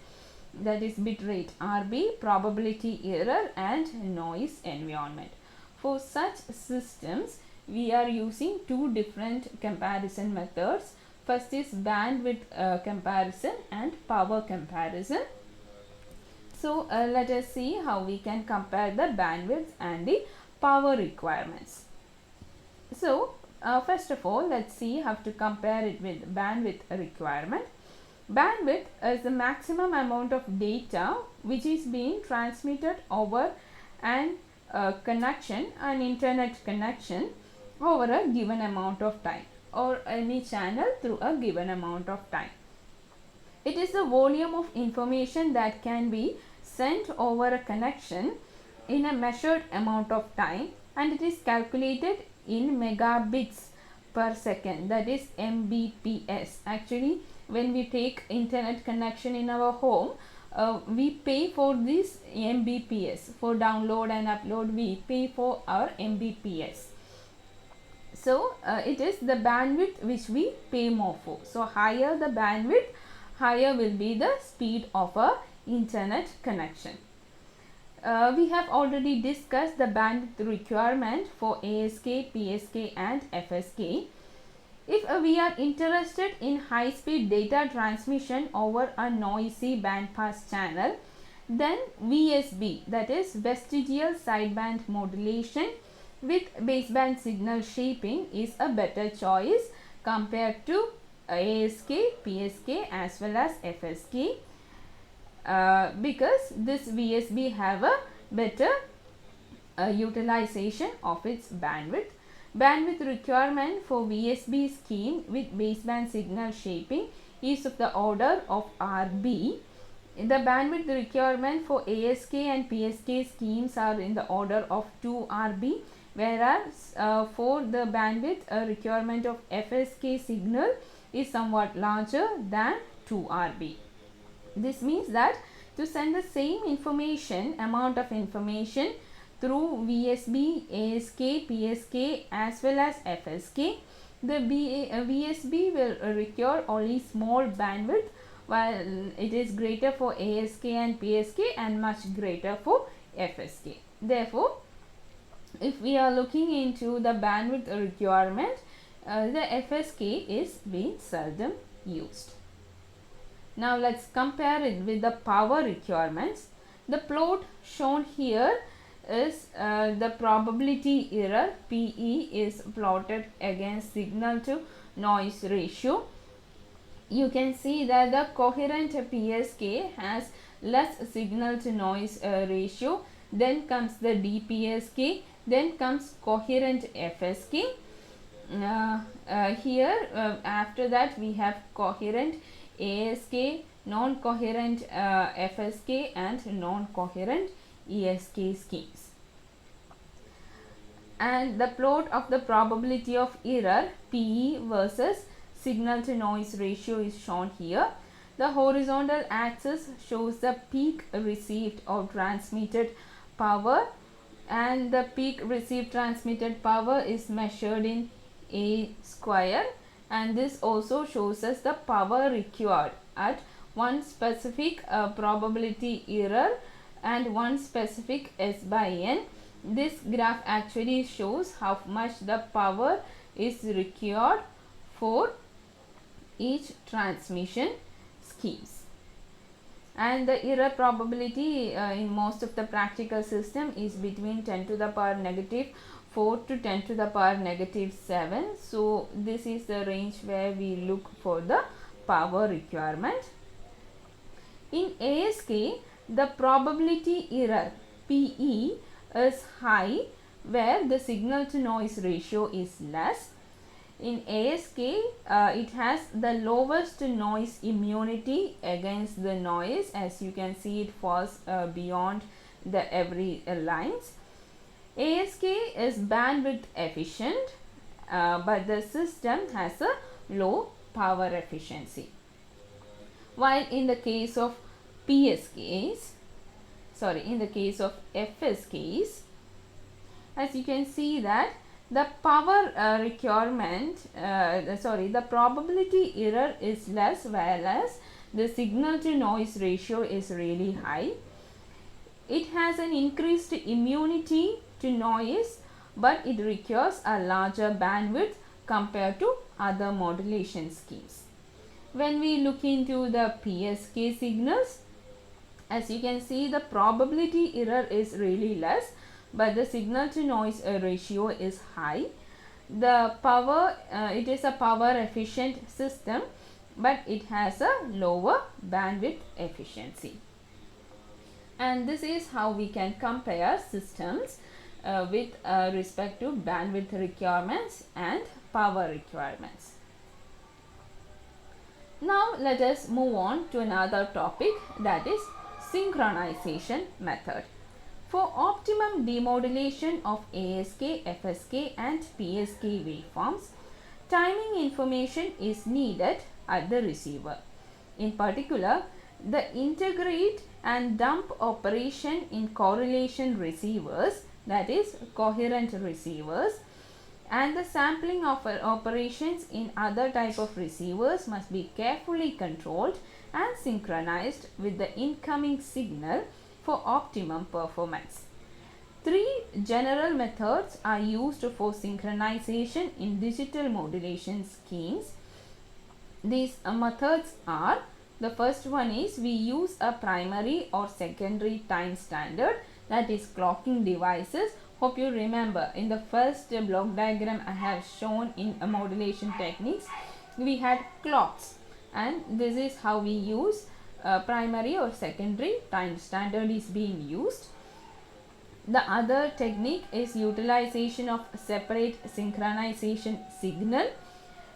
that is bit rate RB, probability error and noise environment. For such systems, we are using two different comparison methods. First is bandwidth comparison and power comparison. So let us see how we can compare the bandwidth and the power requirements. So first of all, let's see how to compare it with bandwidth requirement. Bandwidth is the maximum amount of data which is being transmitted over an internet connection over a given amount of time, or any channel through a given amount of time. It is the volume of information that can be sent over a connection in a measured amount of time, and it is calculated in megabits per second, that is Mbps. Actually, when we take internet connection in our home, we pay for this Mbps. For download and upload, we pay for our Mbps. So it is the bandwidth which we pay more for. So higher the bandwidth, higher will be the speed of a internet connection. We have already discussed the bandwidth requirement for ASK, PSK and FSK. If we are interested in high speed data transmission over a noisy bandpass channel, then VSB, that is vestigial sideband modulation with baseband signal shaping, is a better choice compared to ASK, PSK as well as FSK, because this VSB have a better utilization of its bandwidth. Bandwidth requirement for VSB scheme with baseband signal shaping is of the order of RB. The bandwidth requirement for ASK and PSK schemes are in the order of 2 RB, whereas for the bandwidth requirement of FSK signal is somewhat larger than 2 RB. This means that to send the same amount of information through VSB, ASK, PSK as well as FSK, the VSB will require only small bandwidth, while it is greater for ASK and PSK and much greater for FSK. Therefore, if we are looking into the bandwidth requirement, the FSK is being seldom used. Now let's compare it with the power requirements. The plot shown here is the probability error PE is plotted against signal to noise ratio. You can see that the coherent PSK has less signal to noise ratio. Then comes the DPSK. Then comes coherent FSK. After that we have coherent ASK, non-coherent FSK and non-coherent ESK schemes. And the plot of the probability of error PE versus signal to noise ratio is shown here. The horizontal axis shows the peak received or transmitted power, and the peak received transmitted power is measured in A square, and this also shows us the power required at one specific probability error and one specific S by N. This graph actually shows how much the power is required for each transmission schemes. And the error probability in most of the practical system is between 10 to the power negative 4 to 10 to the power negative 7. So this is the range where we look for the power requirement. In ASK, the probability error PE is high where the signal to noise ratio is less. In ASK, it has the lowest noise immunity against the noise. As you can see, it falls beyond the every lines. ASK is bandwidth efficient, but the system has a low power efficiency. While in the case of FSKs, as you can see that the power the probability error is less, whereas the signal to noise ratio is really high. It has an increased immunity to noise, but it requires a larger bandwidth compared to other modulation schemes. When we look into the PSK signals, as you can see, the probability error is really less, but the signal to noise ratio is high. The power, it is a power efficient system, but it has a lower bandwidth efficiency. And this is how we can compare systems with respect to bandwidth requirements and power requirements. Now let us move on to another topic, that is synchronization method. For optimum demodulation of ASK, FSK and PSK waveforms, timing information is needed at the receiver. In particular, the integrate and dump operation in correlation receivers, that is coherent receivers, and the sampling of operations in other type of receivers must be carefully controlled and synchronized with the incoming signal for optimum performance. Three general methods are used for synchronization in digital modulation schemes. These methods are, the first one is we use a primary or secondary time standard, that is clocking devices. Hope you remember in the first block diagram I have shown in modulation techniques, we had clocks, and this is how we use primary or secondary time standard is being used. The other technique is utilization of separate synchronization signal,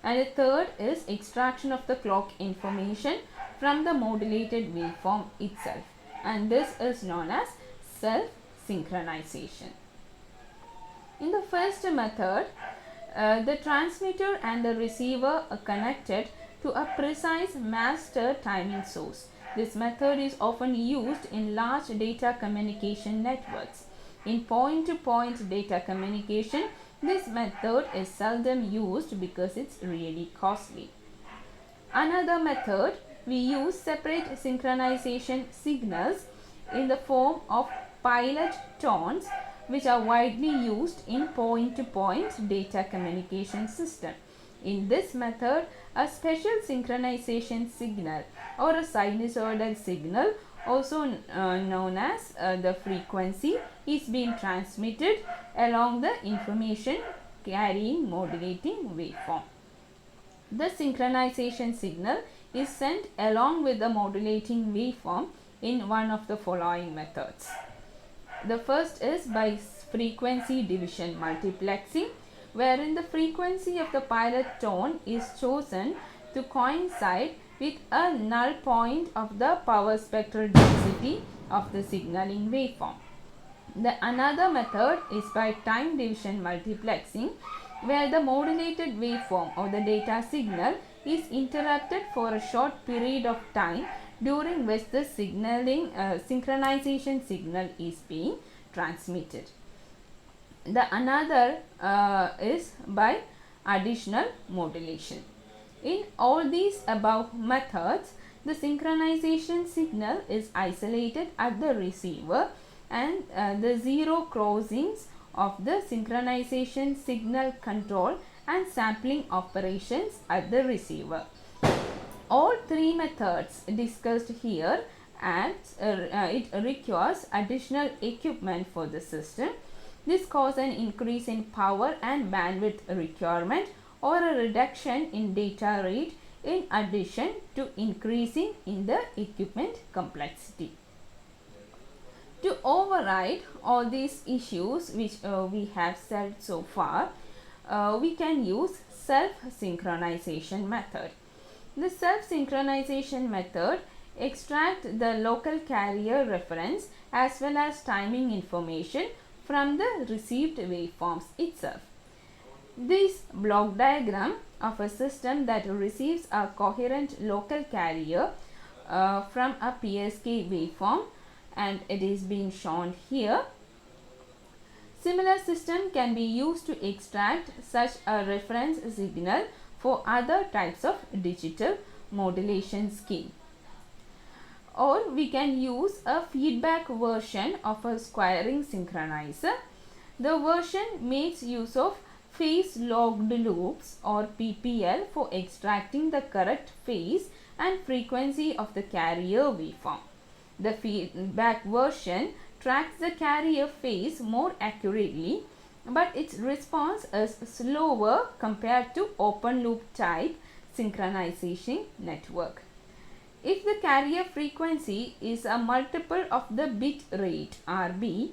and the third is extraction of the clock information from the modulated waveform itself, and this is known as self-synchronization. In the first method, the transmitter and the receiver are connected to a precise master timing source. This method is often used in large data communication networks. In point-to-point data communication, this method is seldom used because it's really costly. Another method, we use separate synchronization signals in the form of pilot tones, which are widely used in point-to-point data communication system. In this method, a special synchronization signal or a sinusoidal signal, also known as the frequency, is being transmitted along the information carrying modulating waveform. The synchronization signal is sent along with the modulating waveform in one of the following methods. The first is by frequency division multiplexing, wherein the frequency of the pilot tone is chosen to coincide with a null point of the power spectral density of the signaling waveform. The another method is by time division multiplexing, where the modulated waveform or the data signal is interrupted for a short period of time, during which the synchronization signal is being transmitted. The another is by additional modulation. In all these above methods, the synchronization signal is isolated at the receiver, and the zero crossings of the synchronization signal control and sampling operations at the receiver. All three methods discussed here, and it requires additional equipment for the system. This causes an increase in power and bandwidth requirement or a reduction in data rate, in addition to increasing in the equipment complexity. To override all these issues which we have said so far, we can use self-synchronization method. The self-synchronization method extracts the local carrier reference as well as timing information from the received waveforms itself. This block diagram of a system that receives a coherent local carrier from a PSK waveform, and it is being shown here. Similar system can be used to extract such a reference signal for other types of digital modulation scheme. or we can use a feedback version of a squaring synchronizer. The version makes use of phase locked loops or PPL for extracting the correct phase and frequency of the carrier waveform. The feedback version tracks the carrier phase more accurately, but its response is slower compared to open loop type synchronization network. If the carrier frequency is a multiple of the bit rate RB,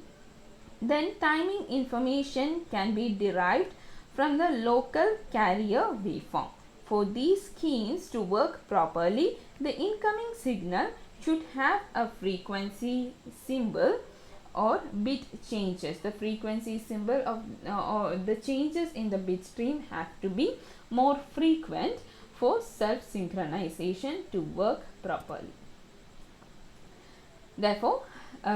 then timing information can be derived from the local carrier waveform. For these schemes to work properly, the incoming signal should have a frequency symbol or bit changes. The frequency symbol of or the changes in the bit stream have to be more frequent for self-synchronization to work properly. Therefore,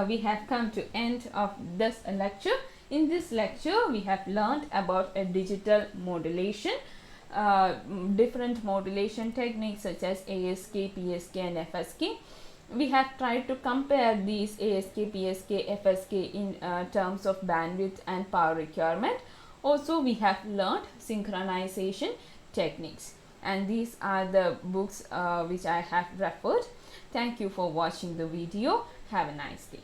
we have come to end of this lecture. In this lecture, we have learned about a digital modulation, different modulation techniques such as ASK, PSK and FSK. We have tried to compare these ASK, PSK, FSK in terms of bandwidth and power requirement. Also, we have learned synchronization techniques, and these are the books which I have referred. Thank you for watching the video. Have a nice day.